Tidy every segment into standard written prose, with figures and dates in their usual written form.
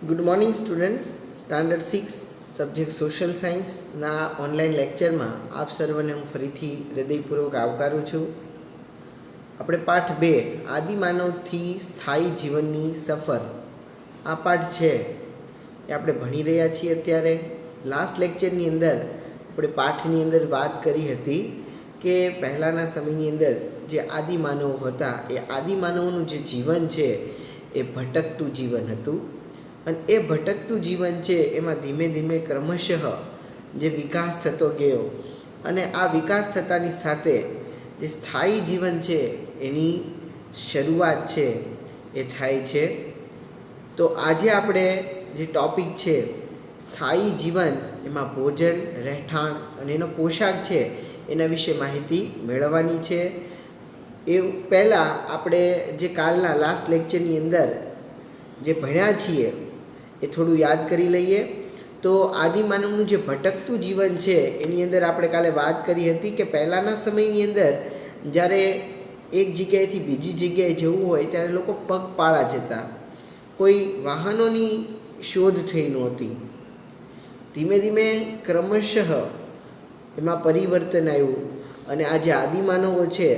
Good morning student. Standard 6 subject social સાયન્સના online લેક્ચરમાં આપ સર્વને હું ફરીથી હૃદયપૂર્વક આવકારું છું. આપણે પાઠ 2 આદિમાનવથી સ્થાયી જીવનની સફર આ પાઠ છે એ આપણે ભણી રહ્યા છીએ. અત્યારે લાસ્ટ લેક્ચરની અંદર આપણે પાઠની અંદર વાત કરી હતી કે પહેલાંના સમયની અંદર જે આદિમાનવો હતા એ આદિમાનવોનું જે જીવન છે એ ભટકતું જીવન હતું. અને એ ભટકતું જીવન છે એમાં ધીમે ધીમે ક્રમશઃ જે વિકાસ થતો ગયો અને આ વિકાસ થતાની સાથે જે સ્થાયી જીવન છે એની શરૂઆત છે એ થાય છે. તો આજે આપણે જે ટૉપિક છે સ્થાયી જીવન, એમાં ભોજન, રહેઠાણ અને એનો પોશાક છે એના વિશે માહિતી મેળવવાની છે. એ પહેલાં આપણે જે કાલના લાસ્ટ લેક્ચરની અંદર જે ભણ્યા છીએ એ થોડું યાદ કરી લઈએ. તો આદિમાનવનું જે ભટકતું જીવન છે એની અંદર આપણે કાલે વાત કરી હતી કે પહેલાંના સમયની અંદર જ્યારે એક જગ્યાએથી બીજી જગ્યાએ જવું હોય ત્યારે લોકો પગપાળા જતા, કોઈ વાહનોની શોધ થઈ નહોતી. ધીમે ધીમે ક્રમશઃ એમાં પરિવર્તન આવ્યું અને આ જે આદિમાનવો છે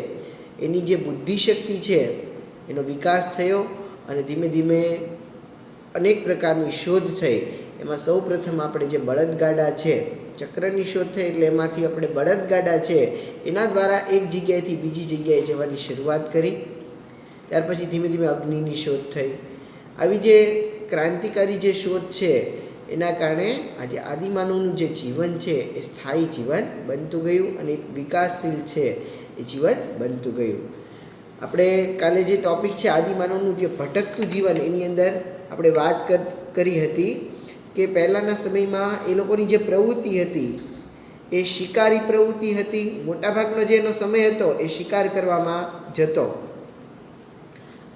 એની જે બુદ્ધિશક્તિ છે એનો વિકાસ થયો અને ધીમે ધીમે અનેક પ્રકારની શોધ થઈ. એમાં સૌ પ્રથમ આપણે જે બળદગાડા છે, ચક્રની શોધ થઈ એટલે એમાંથી આપણે બળદગાડા છે એના દ્વારા એક જગ્યાએથી બીજી જગ્યાએ જવાની શરૂઆત કરી. ત્યાર પછી ધીમે ધીમે અગ્નિની શોધ થઈ. આવી જે ક્રાંતિકારી જે શોધ છે એના કારણે આજે આદિમાનવનું જે જીવન છે એ સ્થાયી જીવન બનતું ગયું અને એક વિકાસશીલ છે એ જીવન બનતું ગયું. આપણે કાલે જે ટૉપિક છે આદિમાનવનું જે ભટકતું જીવન એની અંદર આપણે વાત કરી હતી કે પહેલાંના સમયમાં એ લોકોની જે પ્રવૃત્તિ હતી એ શિકારી પ્રવૃત્તિ હતી. મોટાભાગનો જે એનો સમય હતો એ શિકાર કરવામાં જતો.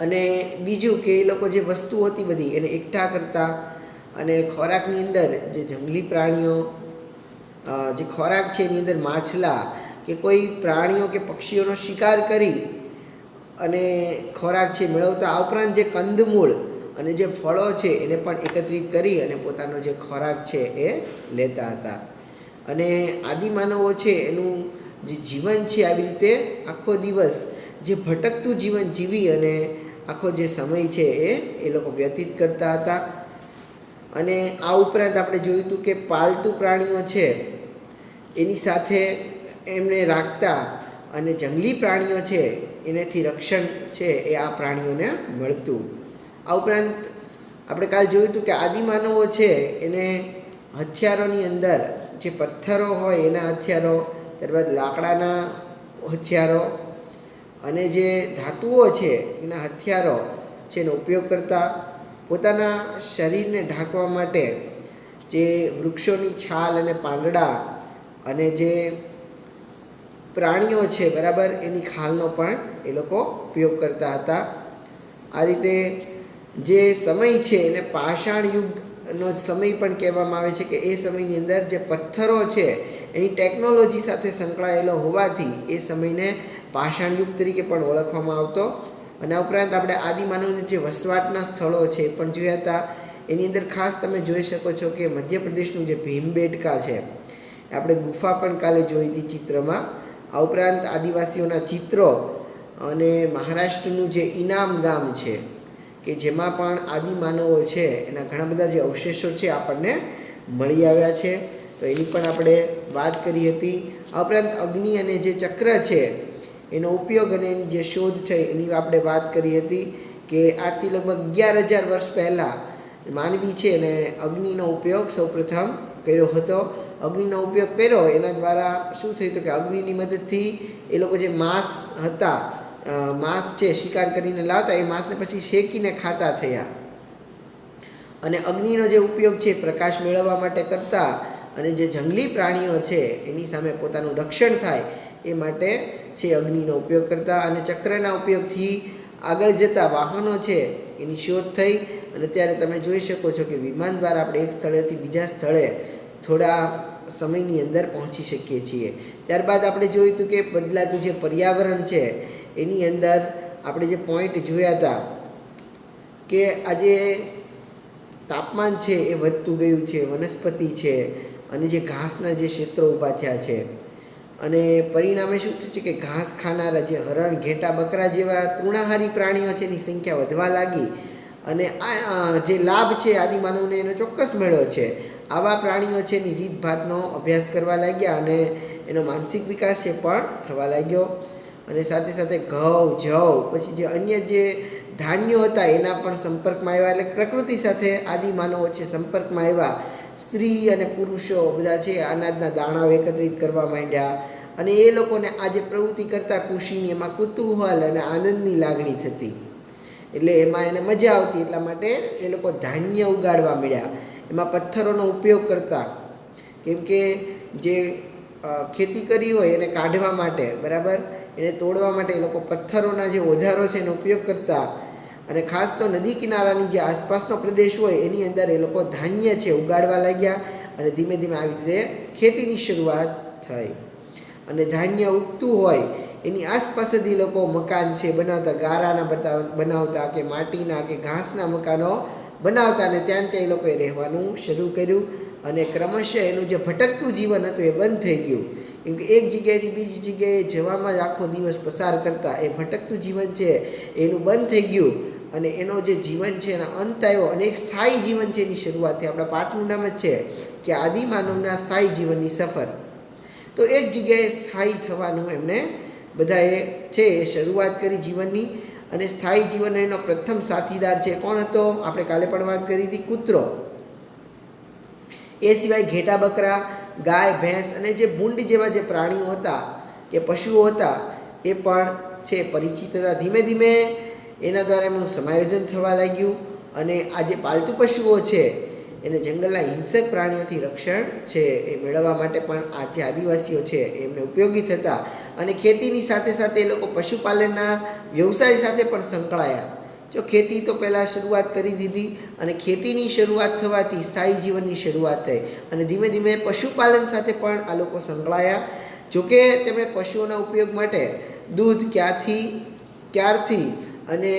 અને બીજું કે એ લોકો જે વસ્તુ હતી બધી એને એકઠા કરતા અને ખોરાકની અંદર જે જંગલી પ્રાણીઓ જે ખોરાક છે એની અંદર માછલા કે કોઈ પ્રાણીઓ કે પક્ષીઓનો શિકાર કરી અને ખોરાક છે મેળવતા. આ ઉપરાંત જે કંદમૂળ અને જે ફળો છે એને પણ એકત્રિત કરી અને પોતાનો જે ખોરાક છે એ લેતા હતા. અને આદિમાનવો છે એનું જે જીવન છે આવી રીતે આખો દિવસ જે ભટકતું જીવન જીવી અને આખો જે સમય છે એ લોકો વ્યતીત કરતા હતા. અને આ ઉપરાંત આપણે જોયું હતું કે પાલતુ પ્રાણીઓ છે એની સાથે એમને રાખતા અને જંગલી પ્રાણીઓ છે એનાથી રક્ષણ છે એ આ પ્રાણીઓને મળતું. આ ઉપરાંત આપણે કાલ જોયું હતું કે આદિમાનવો છે એને હથિયારોની અંદર જે પથ્થરો હોય એના હથિયારો, ત્યારબાદ લાકડાના હથિયારો અને જે ધાતુઓ છે એના હથિયારો છે એનો ઉપયોગ કરતા. પોતાના શરીરને ઢાંકવા માટે જે વૃક્ષોની છાલ અને પાંદડા અને જે પ્રાણીઓ છે બરાબર એની ખાલનો પણ એ લોકો ઉપયોગ કરતા હતા. આ રીતે જે સમય છે એને પાષાણ યુગનો સમય પણ કહેવામાં આવે છે કે એ સમયની અંદર જે પથ્થરો છે એની ટેકનોલોજી સાથે સંકળાયેલો હોવાથી એ સમયને પાષાણ યુગ તરીકે પણ ઓળખવામાં આવતો. અને આ ઉપરાંત આપણે આદિમાનવના જે વસવાટના સ્થળો છે એ પણ જોયા હતા. એની અંદર ખાસ તમે જોઈ શકો છો કે મધ્યપ્રદેશનું જે ભીમબેટકા છે આપણે ગુફા પણ કાલે જોઈ હતી ચિત્રમાં. આ ઉપરાંત આદિવાસીઓના ચિત્રો અને મહારાષ્ટ્રનું જે ઇનામ ગામ છે કે જેમાં પણ આદિમાનવો છે એના ઘણા બધા જે અવશેષો છે આપણને મળી આવ્યા છે. તો એની પણ આપણે વાત કરી હતી. આ ઉપરાંત અગ્નિ અને જે ચક્ર છે એનો ઉપયોગ અને એની જે શોધ થઈ એની આપણે વાત કરી હતી કે આજથી લગભગ 11,000 વર્ષ પહેલાં માનવી છે એને અગ્નિનો ઉપયોગ સૌપ્રથમ કર્યો હતો. અગ્નિનો ઉપયોગ કર્યો એના દ્વારા શું થયું હતું કે અગ્નિની મદદથી એ લોકો જે માંસ હતા, માંસ છે શિકાર કરીને લાવતા, એ માંસને પછી શેકીને ખાતા થયા. અને અગ્નિનો જે ઉપયોગ છે પ્રકાશ મેળવવા માટે કરતા અને જે જંગલી પ્રાણીઓ છે એની સામે પોતાનું રક્ષણ થાય એ માટે છે અગ્નિનો ઉપયોગ કરતા. અને ચક્રના ઉપયોગથી આગળ જતા વાહનો છે એની શોધ થઈ. અને ત્યારે તમે જોઈ શકો છો કે વિમાન દ્વારા આપણે એક સ્થળેથી બીજા સ્થળે થોડા સમયની અંદર પહોંચી શકીએ છીએ. ત્યારબાદ આપણે જોયું હતું કે બદલાતું જે પર્યાવરણ છે એની અંદર આપણે જે પોઈન્ટ જોયા હતા કે આજે તાપમાન છે એ વધતું ગયું છે, વનસ્પતિ છે અને જે ઘાસના જે ક્ષેત્રો ઊભા થયા છે, અને પરિણામે શું થયું છે કે ઘાસ ખાનારા જે હરણ, ઘેટા, બકરા જેવા તૃણાહારી પ્રાણીઓ છે એની સંખ્યા વધવા લાગી. અને આ જે લાભ છે આદિમાનવને એનો ચોક્કસ મળ્યો છે. આવા પ્રાણીઓ છે એની રીતભાતનો અભ્યાસ કરવા લાગ્યા અને એનો માનસિક વિકાસ છે પણ થવા લાગ્યો. અને સાથે સાથે ઘઉં, જવ, પછી જે અન્ય જે ધાન્યો હતા એના પણ સંપર્કમાં આવ્યા. એટલે પ્રકૃતિ સાથે આદિમાનવો છે સંપર્કમાં આવ્યા. સ્ત્રી અને પુરુષો બધા છે અનાજના દાણાઓ એકત્રિત કરવા માંડ્યા. અને એ લોકોને આ જે પ્રવૃત્તિ કરતા કૃષિની એમાં કુતૂહલ અને આનંદની લાગણી થતી. એટલે એમાં એને મજા આવતી. એટલા માટે એ લોકો ધાન્ય ઉગાડવા મળ્યા. એમાં પથ્થરોનો ઉપયોગ કરતા, કેમ કે જે ખેતી કરી હોય એને કાઢવા માટે, બરાબર, એને તોડવા માટે એ લોકો પથ્થરોના જે ઓજારો છે એનો ઉપયોગ કરતા. અને ખાસ તો નદી કિનારાની જે આસપાસનો પ્રદેશ હોય એની અંદર એ લોકો ધાન્ય છે ઉગાડવા લાગ્યા. અને ધીમે ધીમે આવી રીતે ખેતીની શરૂઆત થઈ. અને ધાન્ય ઉગતું હોય એની આસપાસ જ એ લોકો મકાન છે બનાવતા, ગારાના બનાવતા કે માટીના કે ઘાસના મકાનો બનાવતા. અને ત્યાં એ લોકોએ રહેવાનું શરૂ કર્યું. અને ક્રમશઃ એનું જે ભટકતું જીવન હતું એ બંધ થઈ ગયું. કેમ કે એક જગ્યાએથી બીજી જગ્યાએ જવામાં જ આખો દિવસ પસાર કરતા. એ ભટકતું જીવન છે એનું બંધ થઈ ગયું. અને એનો જે જીવન છે એનો અંત આવ્યો અને એક સ્થાયી જીવન છે એની શરૂઆત થઈ. આપણા પાઠનું નામ જ છે કે આદિમાનવના સ્થાયી જીવનની સફર. તો એક જગ્યાએ સ્થાયી થવાનું એમને બધાએ છે એ શરૂઆત કરી જીવનની. અને સ્થાયી જીવન એનો પ્રથમ સાથીદાર છે કોણ હતો? આપણે કાલે પણ વાત કરી હતી, કૂતરો. એ સિવાય ઘેટા, બકરા, ગાય, ભેંસ અને જે ભૂંડ જેવા જે પ્રાણીઓ હતા કે પશુઓ હતા એ પણ છે પરિચિત હતા. ધીમે ધીમે એના દ્વારા એમનું સમાયોજન થવા લાગ્યું. અને આ જે પાલતુ પશુઓ છે એને જંગલના હિંસક પ્રાણીઓથી રક્ષણ છે એ મેળવવા માટે પણ આ જે આદિવાસીઓ છે એમને ઉપયોગી થતા. અને ખેતીની સાથે સાથે એ લોકો પશુપાલનના વ્યવસાય સાથે પણ સંકળાયા. જો ખેતી તો પહેલાં શરૂઆત કરી દીધી અને ખેતીની શરૂઆત થવાથી સ્થાયી જીવનની શરૂઆત થઈ. અને ધીમે ધીમે પશુપાલન સાથે પણ આ લોકો સંકળાયા. જોકે તેમણે પશુઓના ઉપયોગ માટે દૂધ ક્યારથી અને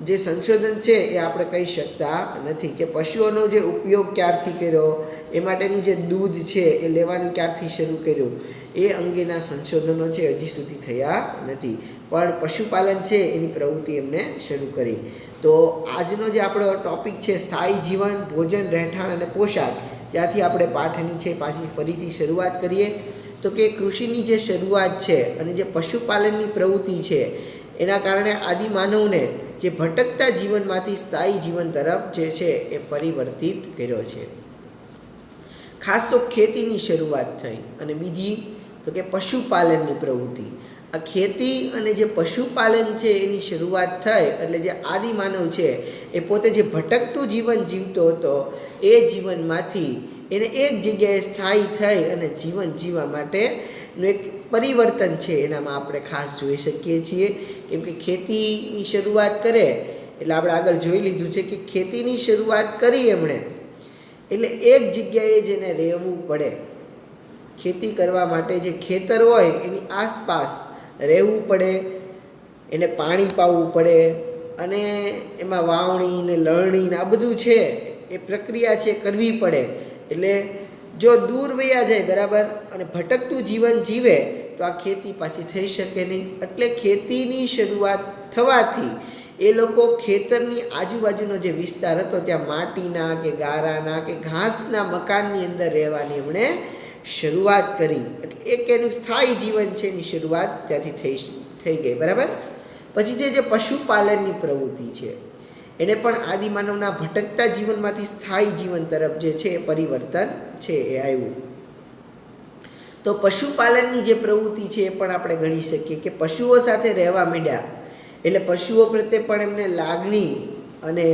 જે સંશોધન છે એ આપણે કહી શકતા નથી કે પશુઓનો જે ઉપયોગ ક્યારથી કર્યો, એ માટેનું જે દૂધ છે એ લેવાનું ક્યારથી શરૂ કર્યું, એ અંગેના સંશોધનો છે હજી સુધી થયા નથી. પણ પશુપાલન છે એની પ્રવૃત્તિ એમને શરૂ કરી. તો આજનો જે આપણો ટૉપિક છે સ્થાયી જીવન, ભોજન, રહેઠાણ અને પોશાક, ત્યાંથી આપણે પાઠની છે પાછી ફરીથી શરૂઆત કરીએ. તો કે કૃષિની જે શરૂઆત છે અને જે પશુપાલનની પ્રવૃત્તિ છે એના કારણે આદિમાનવને જે ભટકતા જીવનમાંથી સ્થાયી જીવન તરફ જે છે એ પરિવર્તિત કર્યો છે. ખાસ તો ખેતીની શરૂઆત થઈ. અને બીજી તો કે પશુપાલનની પ્રવૃત્તિ. આ ખેતી અને જે પશુપાલન છે એની શરૂઆત થઈ એટલે જે આદિમાનવ છે એ પોતે જે ભટકતું જીવન જીવતો હતો એ જીવનમાંથી એને એક જગ્યાએ સ્થાયી થઈ અને જીવન જીવવા માટેનું એક પરિવર્તન છે એનામાં આપણે ખાસ જોઈ શકીએ છીએ. કેમ કે ખેતીની શરૂઆત કરે એટલે આપણે આગળ જોઈ લીધું છે કે ખેતીની શરૂઆત કરી એમણે એટલે એક જગ્યાએ જ એને રહેવું પડે. ખેતી કરવા માટે જે ખેતર હોય એની આસપાસ રહેવું પડે, એને પાણી પાવું પડે અને એમાં વાવણી ને લણણી ને આ બધું છે એ પ્રક્રિયા છે કરવી પડે. એટલે જો દૂર વયા જાય, બરાબર, અને ભટકતું જીવન જીવે તો આ ખેતી પાછી થઈ શકે નહીં. એટલે ખેતીની શરૂઆત થવાથી એ લોકો ખેતરની આજુબાજુનો જે વિસ્તાર હતો ત્યાં માટીના કે ગારાના કે ઘાસના મકાનની અંદર રહેવાની એમણે શરૂઆત કરી. એટલે એક એનું સ્થાયી જીવન છે એની શરૂઆત ત્યાંથી થઈ ગઈ, બરાબર. પછી જે પશુપાલનની પ્રવૃત્તિ છે એને પણ આદિમાનવના ભટકતા જીવનમાંથી સ્થાયી જીવન તરફ જે છે એ પરિવર્તન છે એ આવ્યું. તો પશુપાલનની જે પ્રવૃત્તિ છે એ પણ આપણે ગણી શકીએ કે પશુઓ સાથે રહેવા માંડ્યા. એટલે પશુઓ પ્રત્યે પણ એમને લાગણી અને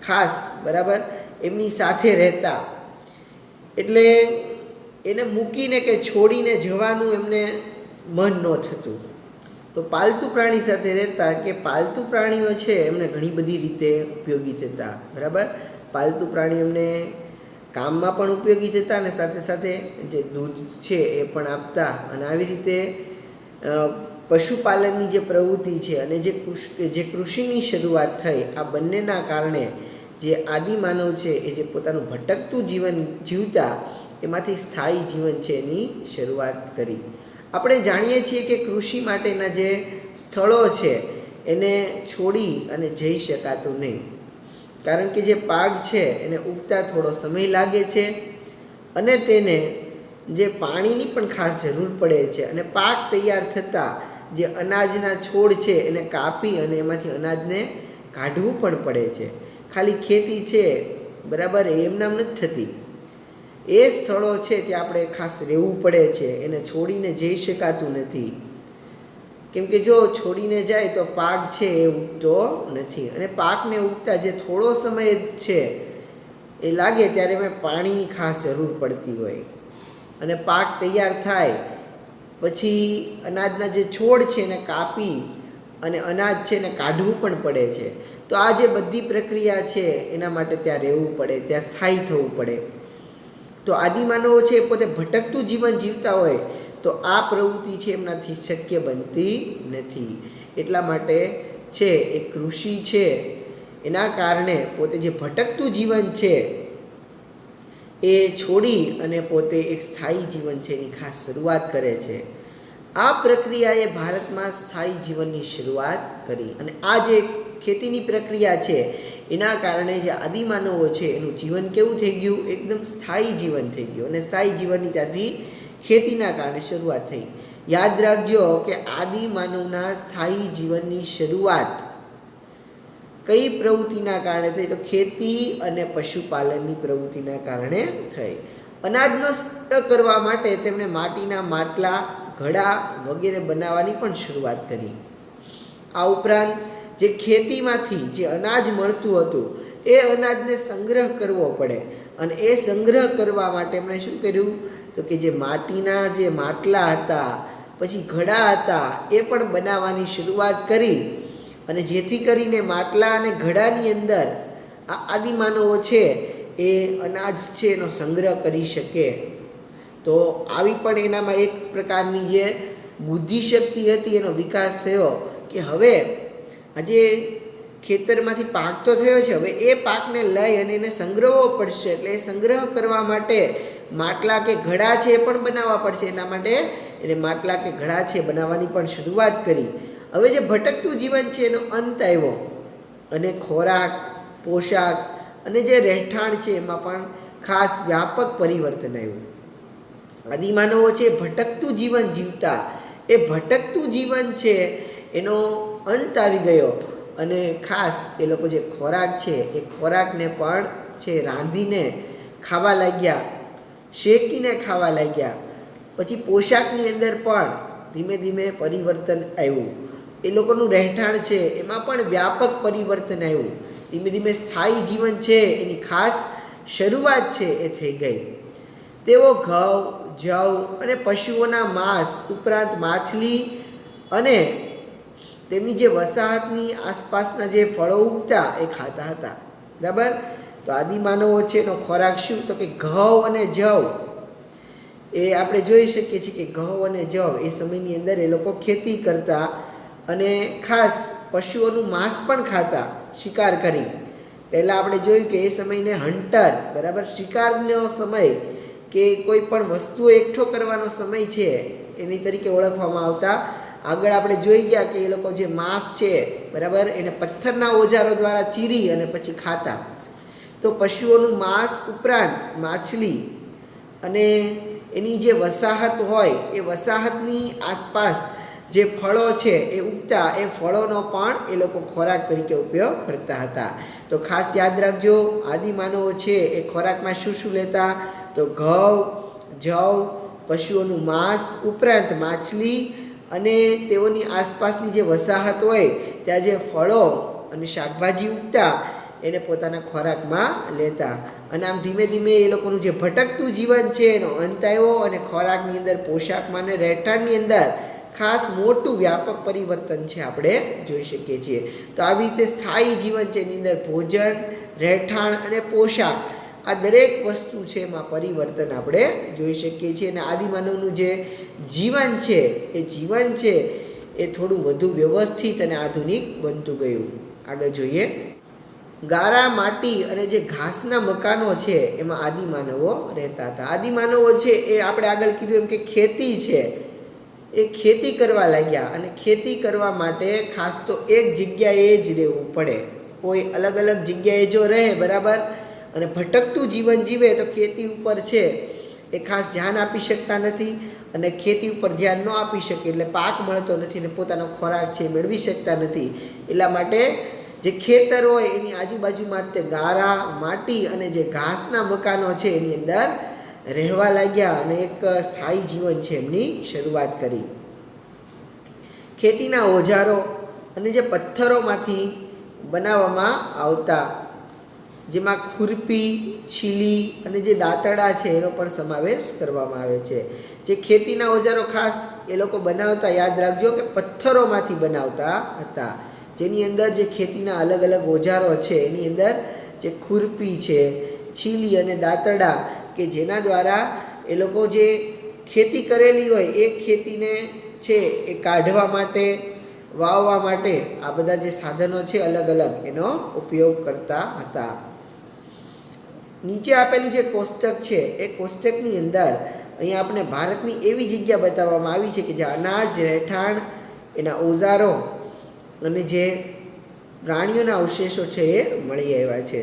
ખાસ, બરાબર, એમની સાથે રહેતા. એટલે એને મૂકીને કે છોડીને જવાનું એમને મન ન થતું. તો પાલતુ પ્રાણી સાથે રહેતા કે પાલતુ પ્રાણીઓ છે એમને ઘણી બધી રીતે ઉપયોગી થતા, બરાબર. પાલતુ પ્રાણી એમને કામમાં પણ ઉપયોગી થતા અને સાથે સાથે જે દૂધ છે એ પણ આપતા. અને આવી રીતે પશુપાલનની જે પ્રવૃત્તિ છે અને જે કૃષિની શરૂઆત થઈ, આ બંનેના કારણે જે આદિમાનવ છે એ જે પોતાનું ભટકતું જીવન જીવતા એમાંથી સ્થાયી જીવન છે એની શરૂઆત કરી. આપણે જાણીએ છીએ કે કૃષિ માટેના જે સ્થળો છે એને છોડી અને જઈ શકાતું નહીં, કારણ કે જે પાક છે એને ઉગતા થોડો સમય લાગે છે અને તેને જે પાણીની પણ ખાસ જરૂર પડે છે, અને પાક તૈયાર થતાં જે અનાજના છોડ છે એને કાપી અને એમાંથી અનાજને કાઢવું પણ પડે છે. ખાલી ખેતી છે બરાબર એમનામ નથી થતી. એ સ્થળો છે ત્યાં આપણે ખાસ રહેવું પડે છે, એને છોડીને જઈ શકાતું નથી, કેમ કે જો છોડીને જાય તો પાક છે એ ઉગતો નથી, અને પાકને ઉગતા જે થોડો સમય છે એ લાગે ત્યારે એમાં પાણીની ખાસ જરૂર પડતી હોય, અને પાક તૈયાર થાય પછી અનાજના જે છોડ છે એને કાપી અને અનાજ છે એને કાઢવું પણ પડે છે. તો આ જે બધી પ્રક્રિયા છે એના માટે ત્યાં રહેવું પડે, ત્યાં સ્થાયી થવું પડે. તો આદિમાનવો છે એ પોતે ભટકતું જીવન જીવતા હોય તો આ પ્રવૃત્તિ છે એમનાથી શક્ય બનતી નથી. એટલા માટે છે એ કૃષિ છે એના કારણે પોતે જે ભટકતું જીવન છે એ છોડી અને પોતે એક સ્થાયી જીવન છે એની ખાસ શરૂઆત કરે છે. આ પ્રક્રિયાએ ભારતમાં સ્થાયી જીવનની શરૂઆત કરી, અને આ જે ખેતીની પ્રક્રિયા છે એના કારણે જે આદિમાનવો છે એનું જીવન કેવું થઈ ગયું, એકદમ સ્થાયી જીવન થઈ ગયું, અને સ્થાયી જીવનની ત્યાંથી ખેતીના કારણે શરૂઆત થઈ. યાદ રાખજો કે આદિમાનવના સ્થાયી જીવનની શરૂઆત કઈ પ્રવૃત્તિના કારણે થઈ, તો ખેતી અને પશુપાલનની પ્રવૃત્તિના કારણે થઈ. અનાજનો સંગ્રહ કરવા માટે તેમણે માટીના માટલા, ઘડા વગેરે બનાવવાની પણ શરૂઆત કરી. આ ઉપરાંત જે ખેતીમાંથી જે અનાજ મળતું હતું એ અનાજને સંગ્રહ કરવો પડે, અને એ સંગ્રહ કરવા માટે એમણે શું કર્યું, તો કે જે માટીના જે માટલા હતા, પછી ઘડા હતા એ પણ બનાવવાની શરૂઆત કરી, અને જેથી કરીને માટલા અને ઘડાની અંદર આ આદિમાનવો છે એ અનાજ છે એનો સંગ્રહ કરી શકે. તો આવી પણ એનામાં એક પ્રકારની જે બુદ્ધિશક્તિ હતી એનો વિકાસ થયો કે હવે આજે ખેતરમાંથી પાક તો થયો છે, હવે એ પાકને લઈ અને એને સંગ્રહવો પડશે, એટલે એ સંગ્રહ કરવા માટે માટલા કે ઘડા છે એ પણ બનાવવા પડશે. એના માટે એને માટલા કે ઘડા છે બનાવવાની પણ શરૂઆત કરી. હવે જે ભટકતું જીવન છે એનો અંત આવ્યો, અને ખોરાક, પોશાક અને જે રહેઠાણ છે એમાં પણ ખાસ વ્યાપક પરિવર્તન આવ્યું. આદિમાનવો છે ભટકતું જીવન જીવતા, એ ભટકતું જીવન છે એનો અંત આવી ગયો, અને ખાસ એ લોકો જે ખોરાક છે એ ખોરાકને પણ છે રાંધીને ખાવા લાગ્યા, શેકીને ખાવા લાગ્યા. પછી પોશાકની અંદર પણ ધીમે ધીમે પરિવર્તન આવ્યું. એ લોકોનું રહેઠાણ છે એમાં પણ વ્યાપક પરિવર્તન આવ્યું. ધીમે ધીમે સ્થાયી જીવન છે એની ખાસ શરૂઆત છે એ થઈ ગઈ. તેઓ ઘઉં, જવ અને પશુઓના માંસ ઉપરાંત માછલી અને તેમની જે વસાહતની આસપાસના જે ફળો ઉગતા એ ખાતા હતા. બરાબર. તો આદિમાનવો છે એનો ખોરાક શું, તો કે ઘઉં અને જવ. એ આપણે જોઈ શકીએ છીએ કે ઘઉં અને જવ એ સમયની અંદર એ લોકો ખેતી કરતા, અને ખાસ પશુઓનું માંસ પણ ખાતા શિકાર કરી. પહેલાં આપણે જોયું કે એ સમયને હન્ટર, બરાબર, શિકારનો સમય કે કોઈ પણ વસ્તુઓ એકઠો કરવાનો સમય છે એની તરીકે ઓળખવામાં આવતા. આગળ આપણે જોઈ ગયા કે એ લોકો જે માંસ છે, બરાબર, એને પથ્થરના ઓજારો દ્વારા ચીરી અને પછી ખાતા. તો પશુઓનું માંસ ઉપરાંત માછલી અને એની જે વસાહત હોય એ વસાહતની આસપાસ જે ફળો છે એ ઉગતા, એ ફળોનો પણ એ લોકો ખોરાક તરીકે ઉપયોગ કરતા હતા. તો ખાસ યાદ રાખજો, આદિમાનવો છે એ ખોરાકમાં શું શું લેતા, તો ઘઉં, જવ, પશુઓનું માંસ ઉપરાંત માછલી અને તેઓની આસપાસની જે વસાહત હોય ત્યાં જે ફળો અને શાકભાજી ઉગતા એને પોતાના ખોરાકમાં લેતા. અને આમ ધીમે ધીમે એ લોકોનું જે ભટકતું જીવન છે એનો અંત આવ્યો, અને ખોરાકની અંદર, પોશાકમાં અને રહેઠાણની અંદર ખાસ મોટું વ્યાપક પરિવર્તન છે આપણે જોઈ શકીએ છીએ. તો આવી રીતે સ્થાયી જીવન છે એની અંદર ભોજન, રહેઠાણ અને પોશાક આ દરેક વસ્તુ છે એમાં પરિવર્તન આપણે જોઈ શકીએ છીએ. અને આદિમાનવનું જે જીવન છે એ જીવન છે એ થોડું વધુ વ્યવસ્થિત અને આધુનિક બનતું ગયું. આગળ જોઈએ. ગારા માટી અને જે ઘાસના મકાનો છે એમાં આદિમાનવો રહેતા હતા. આદિમાનવો છે એ આપણે આગળ કીધું એમ કે ખેતી છે એ ખેતી કરવા લાગ્યા, અને ખેતી કરવા માટે ખાસ તો એક જગ્યાએ જ રહેવું પડે. કોઈ અલગ અલગ જગ્યાએ જો રહે બરાબર અને ભટકતું જીવન જીવે તો ખેતી ઉપર છે એ ખાસ ધ્યાન આપી શકતા નથી, અને ખેતી ઉપર ધ્યાન ન આપી શકે એટલે પાક મળતો નથી અને પોતાનો ખોરાક છે મેળવી શકતા નથી. એટલા માટે જે ખેતર હોય એની આજુબાજુમાં તે ગારા માટી અને જે ઘાસના મકાનો છે એની અંદર રહેવા લાગ્યા અને એક સ્થાયી જીવન છે એમની શરૂઆત કરી. ખેતીના ઓજારો અને જે પથ્થરોમાંથી બનાવવામાં આવતા, જેમાં ખુરપી, છીલી અને જે દાંતરડા છે એનો પણ સમાવેશ કરવામાં આવે છે. જે ખેતીના ઓજારો ખાસ એ લોકો બનાવતા, યાદ રાખજો કે પથ્થરોમાંથી બનાવતા હતા, જેની અંદર જે ખેતીના અલગ અલગ ઓજારો છે એની અંદર જે ખુરપી છે, છીલી અને દાંતરડા કે જેના દ્વારા એ લોકો જે ખેતી કરેલી હોય એ ખેતીને છે એ કાઢવા માટે, વાવવા માટે આ બધા જે સાધનો છે અલગ અલગ એનો ઉપયોગ કરતા હતા. નીચે આપેલું જે કોષ્ટક છે એ કોષ્ટકની અંદર અહીંયા આપણે ભારતની એવી જગ્યા બતાવવામાં આવી છે કે જ્યાં અનાજ, રહેઠાણ, એના ઓજારો અને જે પ્રાણીઓના અવશેષો છે એ મળી આવ્યા છે.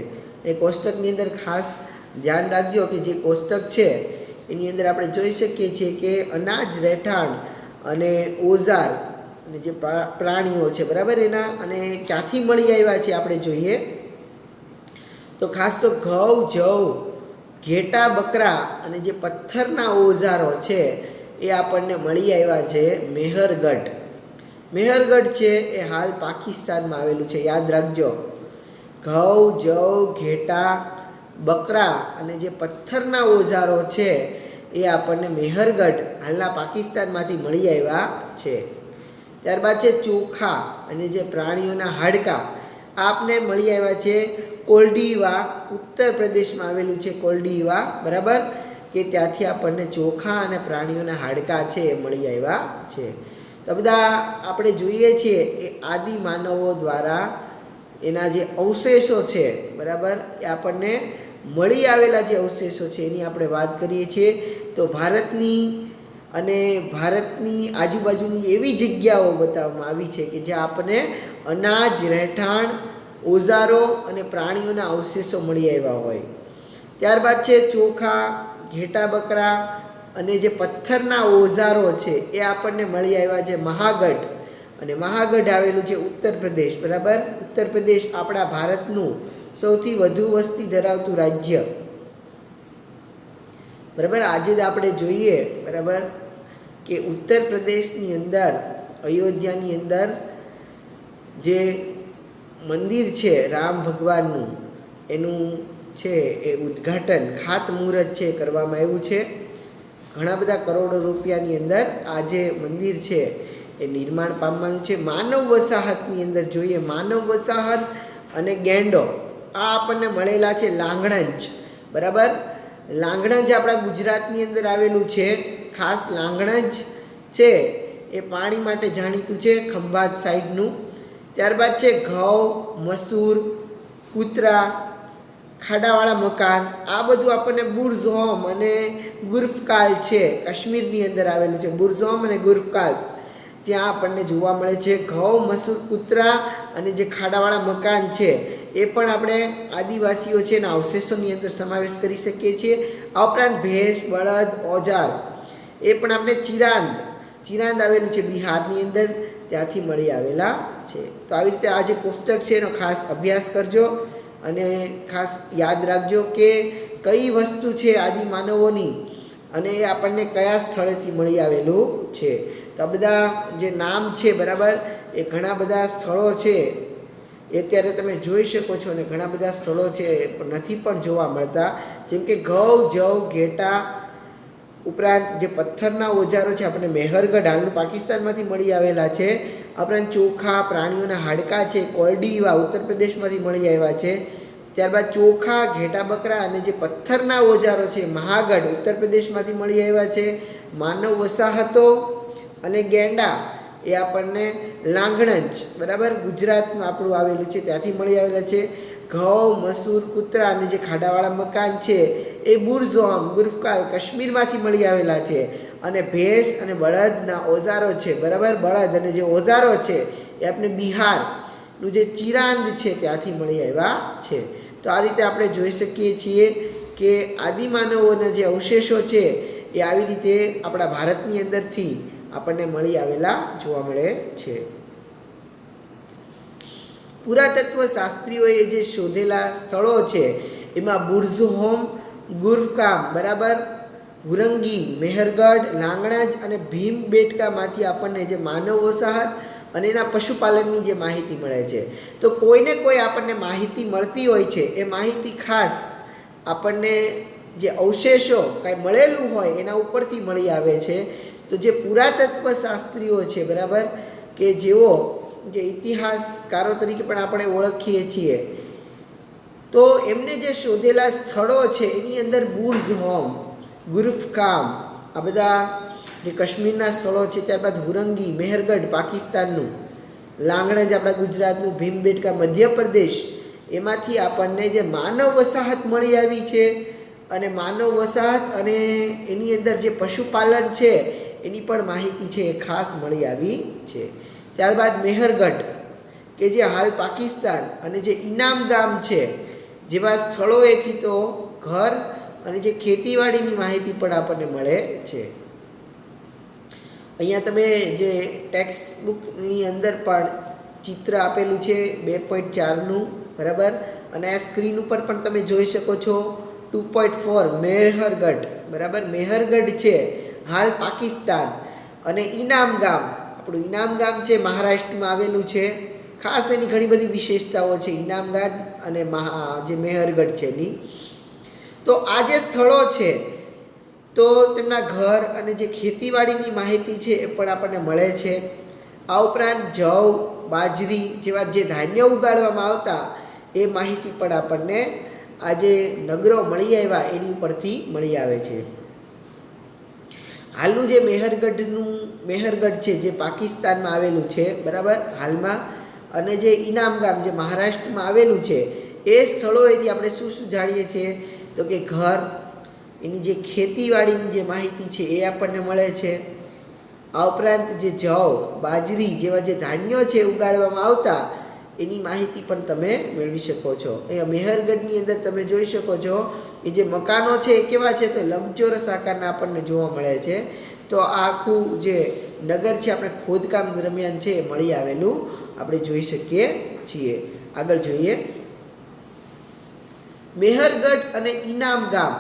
એ કોષ્ટકની અંદર ખાસ ધ્યાન રાખજો કે જે કોષ્ટક છે એની અંદર આપણે જોઈ શકીએ છીએ કે અનાજ, રહેઠાણ અને ઓજાર અને જે પ્રાણીઓ છે બરાબર એના અને ક્યાંથી મળી આવ્યા છે આપણે જોઈએ તો ખાસ તો ઘઉં, જવ, ઘેટા, બકરા અને જે પથ્થરના ઓજારો છે એ આપણને મળી આવ્યા છે મેહરગઢ. મેહરગઢ છે એ હાલ પાકિસ્તાનમાં આવેલું છે, યાદ રાખજો. ઘઉં, જવ, ઘેટા, બકરા અને જે પથ્થરના ઓજારો છે એ આપણને મેહરગઢ હાલના પાકિસ્તાનમાંથી મળી આવ્યા છે. ત્યારબાદ છે ચોખા અને જે પ્રાણીઓના હાડકાં આપને મળી આવ્યા છે કોલ્ડીવા, ઉત્તર પ્રદેશમાં આવેલું છે કોલ્ડીવા બરાબર, કે ત્યાંથી આપણને ચોખા અને પ્રાણીઓના હાડકાં છે એ મળી આવ્યા છે. તો બધા આપણે જોઈએ છીએ એ આદિ માનવો દ્વારા એના જે અવશેષો છે બરાબર એ આપણને મળી આવેલા જે અવશેષો છે એની આપણે વાત કરીએ છીએ. તો ભારતની અને ભારતની આજુબાજુની એવી જગ્યાઓ બતાવવામાં આવી છે કે જ્યાં આપણને અનાજ, રહેઠાણ, ઓજારો અને પ્રાણીઓના અવશેષો મળી આવ્યા હોય. ત્યારબાદ છે ચોખા, ઘેટા, બકરા અને જે પથ્થરના ઓજારો છે એ આપણને મળી આવ્યા છે મહાગઢ, અને મહાગઢ આવેલું છે ઉત્તર પ્રદેશ બરાબર. ઉત્તર પ્રદેશ આપણા ભારતનું સૌથી વધુ વસ્તી ધરાવતું રાજ્ય બરાબર. આજે જ આપણે જોઈએ બરાબર કે ઉત્તર પ્રદેશની અંદર અયોધ્યાની અંદર જે મંદિર છે રામ ભગવાનનું એનું છે એ ઉદ્ઘાટન ખાતમુહૂર્ત છે કરવામાં આવ્યું છે. ઘણા બધા કરોડો રૂપિયાની અંદર આ જે મંદિર છે એ નિર્માણ પામવાનું છે. માનવ વસાહતની અંદર જોઈએ, માનવ વસાહત અને ગેંડો આ આપણને મળેલા છે લાંગણજ બરાબર. લાંગણજ આપણા ગુજરાતની અંદર આવેલું છે. ખાસ લાંગણજ છે એ પાણી માટે જાણીતું છે, ખંભાત સાઈડનું. ત્યારબાદ છે ઘઉં, મસૂર, કૂતરા, ખાડાવાળા મકાન, આ બધું આપણને બુરઝોમ અને ગુર્ફકાલ છે કાશ્મીરની અંદર આવેલું છે. બુરઝોમ અને ગુર્ફકાલ ત્યાં આપણને જોવા મળે છે. ઘઉં, મસૂર, કૂતરા અને જે ખાડાવાળા મકાન છે એ પણ આપણે આદિવાસીઓ છે એના અવશેષોની અંદર સમાવેશ કરી શકીએ છીએ. આ ઉપરાંત ભેંસ, બળદ, ઓજાર એ પણ આપણે ચિરાંદ આવેલું છે બિહારની અંદર, ત્યાંથી મળી આવેલા છે. તો આવી રીતે આ જે પુસ્તક છે એનો ખાસ અભ્યાસ કરજો અને ખાસ યાદ રાખજો કે કઈ વસ્તુ છે આદિ માનવોની અને એ આપણને કયા સ્થળેથી મળી આવેલું છે. તો આ બધા જે નામ છે બરાબર એ ઘણા બધા સ્થળો છે એ અત્યારે તમે જોઈ શકો છો, અને ઘણા બધા સ્થળો છે નથી પણ જોવા મળતા, જેમ કે ઘઉં, જવ, ઘેટા ઉપરાંત જે પથ્થરના ઓજારો છે આપણને મેહરગઢ હાલનું પાકિસ્તાનમાંથી મળી આવેલા છે. ઉપરાંત ચોખા, પ્રાણીઓના હાડકાં છે કોલ્ડીવા ઉત્તર પ્રદેશમાંથી મળી આવ્યા છે. ત્યારબાદ ચોખા, ઘેટા, બકરા અને જે પથ્થરના ઓજારો છે મહાગઢ ઉત્તર પ્રદેશમાંથી મળી આવ્યા છે. માનવ વસાહતો અને ગેંડા એ આપણને લાંગણજ બરાબર ગુજરાતમાં આપણું આવેલું છે ત્યાંથી મળી આવેલા છે. ઘઉં, મસૂર, કૂતરા અને જે ખાડાવાળા મકાન છે એ બુરઝોમ ગુર્ફકાલ કાશ્મીરમાંથી મળી આવેલા છે. અને ભેંસ અને બળદના ઓજારો છે, બરાબર, બળદ અને જે ઓજારો છે એ આપણે બિહારનું જે ચિરાંદ છે ત્યાંથી મળી આવ્યા છે. તો આ રીતે આપણે જોઈ શકીએ છીએ કે આદિમાનવોના જે અવશેષો છે એ આવી રીતે આપણા ભારતની અંદરથી આપણને મળી આવેલા જોવા મળે છે. પુરાતત્વ શાસ્ત્રીઓએ જે શોધેલા સ્થળો છે એમાં બુરઝહોમ, ગુર્ફકામ, બરાબર, હુરંગી, મેહરગઢ, લાંગણજ અને ભીમબેટકામાંથી આપણને જે માનવ વસાહત અને એના પશુપાલનની જે માહિતી મળે છે. તો કોઈને કોઈ આપણને માહિતી મળતી હોય છે એ માહિતી ખાસ આપણને જે અવશેષો કાંઈ મળેલું હોય એના ઉપરથી મળી આવે છે. તો જે પુરાતત્વ શાસ્ત્રીઓ છે, બરાબર, કે જેઓ જે ઇતિહાસકારો તરીકે પણ આપણે ઓળખીએ છીએ, તો એમને જે શોધેલા સ્થળો છે એની અંદર બુરઝહોમ, ગુર્ફકામ, આ બધા જે કાશ્મીરના સ્થળો છે, ત્યારબાદ હુરંગી, મેહરગઢ પાકિસ્તાનનું, લાંગણજ આપણા ગુજરાતનું, ભીમબેટકા મધ્યપ્રદેશ, એમાંથી આપણને જે માનવ વસાહત મળી આવી છે. અને માનવ વસાહત અને એની અંદર જે પશુપાલન છે એની પણ માહિતી છે એ ખાસ મળી આવી છે. ત્યારબાદ મેહરગઢ કે જે હાલ પાકિસ્તાન અને જે ઇનામ ગામ છે જેવા સ્થળોએથી તો ઘર અને જે ખેતીવાડીની માહિતી પણ આપણને મળે છે. અહીંયા તમે જે ટેક્સ્ટ બુકની અંદર પણ ચિત્ર આપેલું છે 2.4નું, બરાબર, અને આ સ્ક્રીન ઉપર પણ તમે જોઈ શકો છો 2.4 મેહરગઢ, બરાબર, મેહરગઢ છે હાલ પાકિસ્તાન અને ઇનામ ગામ, આપણું ઇનામ ગામ છે મહારાષ્ટ્રમાં આવેલું છે. ખાસ એની ઘણી બધી વિશેષતાઓ છે ઇનામ ગામ અને જે મેહરગઢ છે એની. તો આ જે સ્થળો છે તો તેમના ઘર અને જે ખેતીવાડીની માહિતી છે એ પણ આપણને મળે છે. આ ઉપરાંત જવ, બાજરી જેવા જે ધાન્ય ઉગાડવામાં આવતા એ માહિતી પણ આપણને આ જે નગરો મળી આવ્યા એની ઉપરથી મળી આવે છે. હાલનું જે મેહરગઢ છે જે પાકિસ્તાનમાં આવેલું છે, બરાબર, હાલમાં, અને જે ઇનામ ગામ જે મહારાષ્ટ્રમાં આવેલું છે એ સ્થળોએથી આપણે શું શું જાણીએ છીએ તો કે ઘર, એની જે ખેતીવાડીની જે માહિતી છે એ આપણને મળે છે. આ ઉપરાંત જે જવ, બાજરી જેવા જે ધાન્યો છે ઉગાડવામાં આવતા એની માહિતી પણ તમે મેળવી શકો છો. અહીંયા મેહરગઢની અંદર તમે જોઈ શકો છો એ જે મકાનો છે એ કેવા છે તો લંબચોરસ આકારના આપણને જોવા મળે છે. તો આ આખું જે નગર છે આપણે ખોદકામ દરમિયાન છે એ મળી આવેલું આપણે જોઈ શકીએ છીએ. આગળ જોઈએ, મેહરગઢ અને ઇનામ ગામ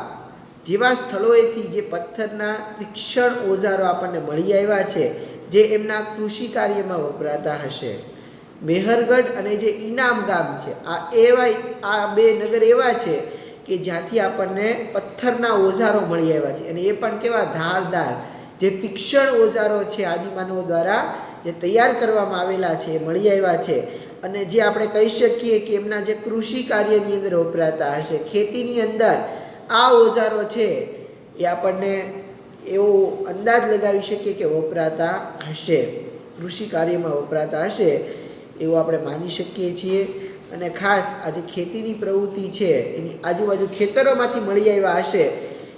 જેવા સ્થળોએથી જે પથ્થરના તીક્ષ્ણ ઓજારો આપણને મળી આવ્યા છે જે એમના કૃષિ કાર્યમાં વપરાતા હશે. મેહરગઢ અને જે ઇનામ ગામ છે આ બે નગર એવા છે કે જ્યાંથી આપણને પથ્થરના ઓજારો મળી આવ્યા છે, અને એ પણ કેવા ધારદાર જે તીક્ષ્ણ ઓજારો છે આદિમાનવો દ્વારા જે તૈયાર કરવામાં આવેલા છે એ મળી આવ્યા છે. અને જે આપણે કહી શકીએ કે એમના જે કૃષિ કાર્યની અંદર વપરાતા હશે, ખેતીની અંદર આ ઓજારો છે એ આપણને એવો અંદાજ લગાવી શકીએ કે વપરાતા હશે, કૃષિ કાર્યમાં વપરાતા હશે એવું આપણે માની શકીએ છીએ. અને ખાસ આ જે ખેતીની પ્રવૃત્તિ છે એની આજુબાજુ ખેતરોમાંથી મળી આવ્યા હશે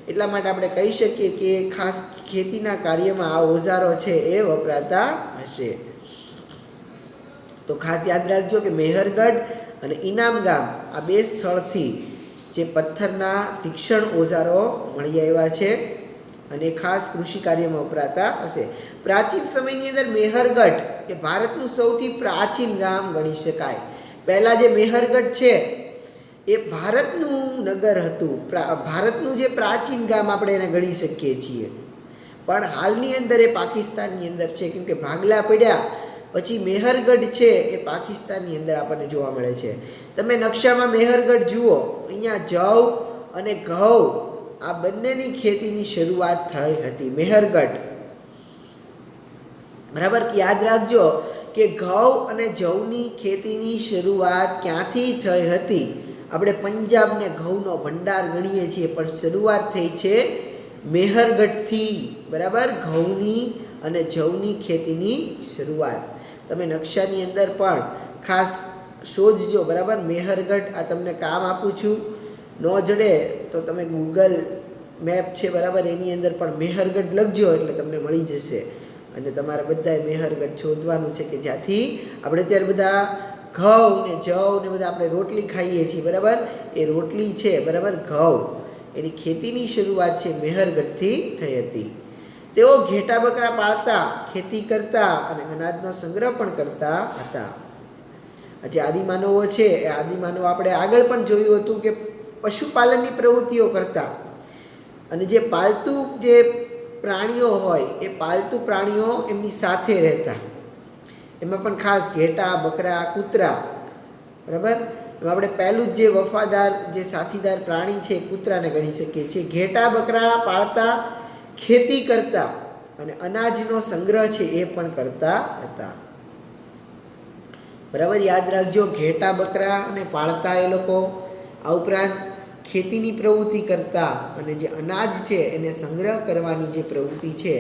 એટલા માટે આપણે કહી શકીએ કે ખાસ ખેતીના કાર્યમાં આ ઓજારો છે એ વપરાતા હશે. તો ખાસ યાદ રાખજો કે મેહરગઢ અને ઇનામ ગામ આ બે સ્થળથી જે પથ્થરના તીક્ષ્ણ ઓજારો મળી આવ્યા છે અને ખાસ કૃષિ કાર્યમાં વપરાતા હશે. પ્રાચીન સમયની અંદર મેહરગઢ એ ભારતનું સૌથી પ્રાચીન ગામ ગણી શકાય. પહેલાં જે મેહરગઢ છે એ ભારતનું નગર હતું, ભારતનું જે પ્રાચીન ગામ આપણે એને ગણી શકીએ છીએ. પણ હાલની અંદર એ પાકિસ્તાનની અંદર છે, કેમ કે ભાગલા પડ્યા પછી મેહરગઢ છે એ પાકિસ્તાનની અંદર આપણને જોવા મળે છે. તમે નકશામાં મેહરગઢ જુઓ, અહીંયા જવ અને ઘઉં આ બંનેની ખેતીની શરૂઆત થઈ હતી મેહરગઢ, બરાબર. યાદ રાખજો કે ઘઉં અને જવની ખેતીની શરૂઆત ક્યાંથી થઈ હતી? આપણે પંજાબને ઘઉંનો ભંડાર ગણીએ છીએ, પણ શરૂઆત થઈ છે મેહરગઢથી, બરાબર. ઘઉંની અને જવની ખેતીની શરૂઆત તમે નકશાની અંદર પણ ખાસ શોધજો, બરાબર. મેહરગઢ આ તમને કામ આપું છું. ન જડે તો તમે ગૂગલ મેપ છે, બરાબર, એની અંદર પણ મેહરગઢ લખજો એટલે તમને મળી જશે. અને તમારે બધાએ મેહરગઢ શોધવાનું છે કે જ્યાંથી આપણે ત્યારે બધા ઘઉં ને જવ ને બધા આપણે રોટલી ખાઈએ છીએ, બરાબર. એ રોટલી છે, બરાબર, ઘઉં, એની ખેતીની શરૂઆત છે મેહરગઢથી થઈ હતી. તેઓ ઘેટા બકરા પાળતા, ખેતી કરતા અને અનાજનો સંગ્રહ પણ કરતા હતા. જે આદિમાનવો છે એ આદિમાનવો આપણે આગળ પણ જોયું હતું કે પશુપાલનની પ્રવૃત્તિઓ કરતા. અને જે પાલતુ જે પ્રાણીઓ હોય એ પાલતુ પ્રાણીઓ એમની સાથે રહેતા. એમાં પણ ખાસ ઘેટા, બકરા, કૂતરા, બરાબર. એમાં આપણે પહેલું જ જે વફાદાર જે સાથીદાર પ્રાણી છે એ કૂતરાને ગણી શકીએ છીએ. ઘેટા બકરા પાળતા, ખેતી કરતા અને અનાજનો સંગ્રહ છે એ પણ કરતા હતા, બરાબર. યાદ રાખજો, ઘેટા બકરા અને પાળતા એ લોકો, આ ઉપરાંત ખેતીની પ્રવૃત્તિ કરતા અને જે અનાજ છે એને સંગ્રહ કરવાની જે પ્રવૃત્તિ છે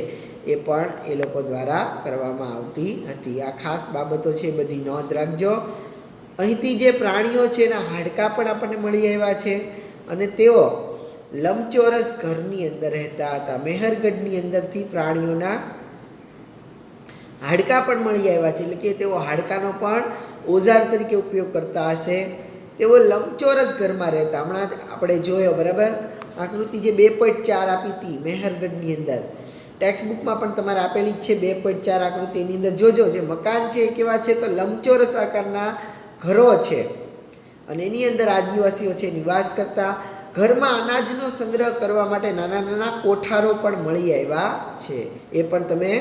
એ પણ એ લોકો દ્વારા કરવામાં આવતી હતી. આ ખાસ બાબતો છે, બધી નોંધ રાખજો. અહીંથી જે પ્રાણીઓ છે એના હાડકાં પણ આપણને મળી આવ્યા છે. અને તેઓ લંબચોરસ ઘરની અંદર રહેતા હતા. મેહરગઢની અંદરથી પ્રાણીઓના હાડકાં પણ મળી આવ્યા છે, એટલે કે તેઓ હાડકાંનો પણ ઓજાર તરીકે ઉપયોગ કરતા હશે. તેઓ લંબચોરસ ઘરમાં રહેતા. હમણાં જ આપણે જોયો, બરાબર, આકૃતિ જે 2.4 આપી હતી મેહરગઢની અંદર, ટેક્સ્ટ બુકમાં પણ તમારે આપેલી જ છે 2.4 આકૃતિ. એની અંદર જોજો, જે મકાન છે એ કેવા છે તો લંબચોરસ આકારના ઘરો છે અને એની અંદર આદિવાસીઓ છે નિવાસ કરતા. ઘરમાં અનાજનો સંગ્રહ કરવા માટે નાના નાના કોઠારો પણ મળી આવ્યા છે, એ પણ તમે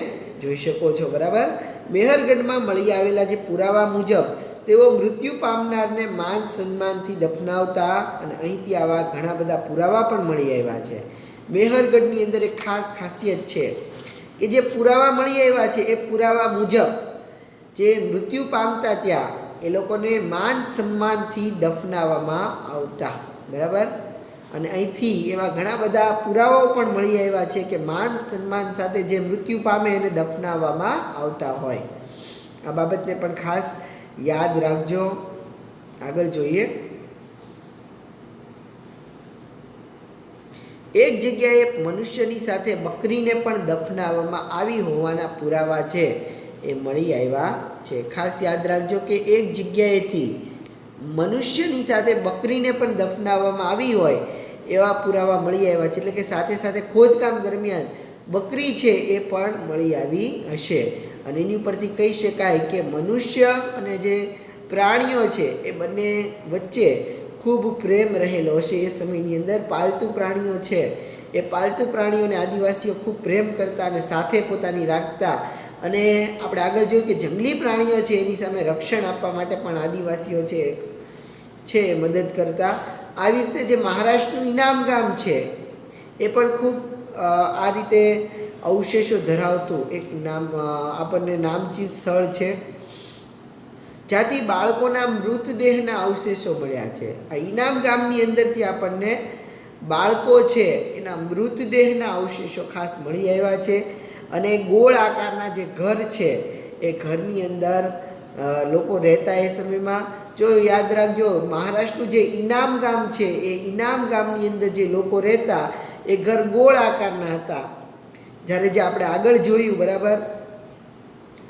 જોઈ શકો છો, બરાબર. મેહરગઢમાં મળી આવેલા જે પુરાવા મુજબ તેઓ મૃત્યુ પામનારને માન સન્માનથી દફનાવતા અને અહીંથી આવા ઘણા બધા પુરાવા પણ મળી આવ્યા છે. મેહરગઢની અંદર એક ખાસ ખાસિયત છે કે જે પુરાવા મળી આવ્યા છે એ પુરાવા મુજબ જે મૃત્યુ પામતા ત્યાં એ લોકોને માન સન્માનથી દફનાવવામાં આવતા, બરાબર. અને અહીંથી એવા ઘણા બધા પુરાવાઓ પણ મળી આવ્યા છે કે માન સન્માન સાથે જે મૃત્યુ પામે એને દફનાવવામાં આવતા હોય. આ બાબતને પણ ખાસ યાદ રાખજો. આગળ જોઈએ. એક જગ્યાએ મનુષ્યની સાથે બકરીને પણ દફનાવવામાં આવી હોવાના પુરાવા છે એ મળી આવ્યા છે. ખાસ યાદ રાખજો કે એક જગ્યાએથી મનુષ્યની સાથે બકરીને પણ દફનાવવામાં આવી હોય એવા પુરાવા મળી આવ્યા છે. એટલે કે સાથે સાથે ખોદકામ દરમિયાન બકરી છે એ પણ મળી આવી હશે. અને એની ઉપરથી કહી શકાય કે મનુષ્ય અને જે પ્રાણીઓ છે એ બંને વચ્ચે ખૂબ પ્રેમ રહેલો હશે. એ સમયની અંદર પાલતુ પ્રાણીઓ છે એ પાલતુ પ્રાણીઓને આદિવાસીઓ ખૂબ પ્રેમ કરતા અને સાથે પોતાની રાખતા. અને આપણે આગળ જોયું કે જંગલી પ્રાણીઓ છે એની સામે રક્ષણ આપવા માટે પણ આદિવાસીઓ છે મદદ કરતા. આવી રીતે જે મહારાષ્ટ્રનું ઇનામ ગામ છે એ પણ ખૂબ આ રીતે અવશેષો ધરાવતું એક નામ આપણને નામચીન સ્થળ છે જ્યાંથી બાળકોના મૃતદેહના અવશેષો મળ્યા છે. આ ઇનામ ગામની અંદરથી આપણને બાળકો છે એના મૃતદેહના અવશેષો ખાસ મળી આવ્યા છે. અને ગોળ આકારના જે ઘર છે એ ઘરની અંદર લોકો રહેતા એ સમયમાં. જો યાદ રાખજો, મહારાષ્ટ્રનું જે ઇનામ ગામ છે એ ઇનામ ગામની અંદર જે લોકો રહેતા એ ઘર ગોળ આકારના હતા. જ્યારે જે આપણે આગળ જોયું, બરાબર,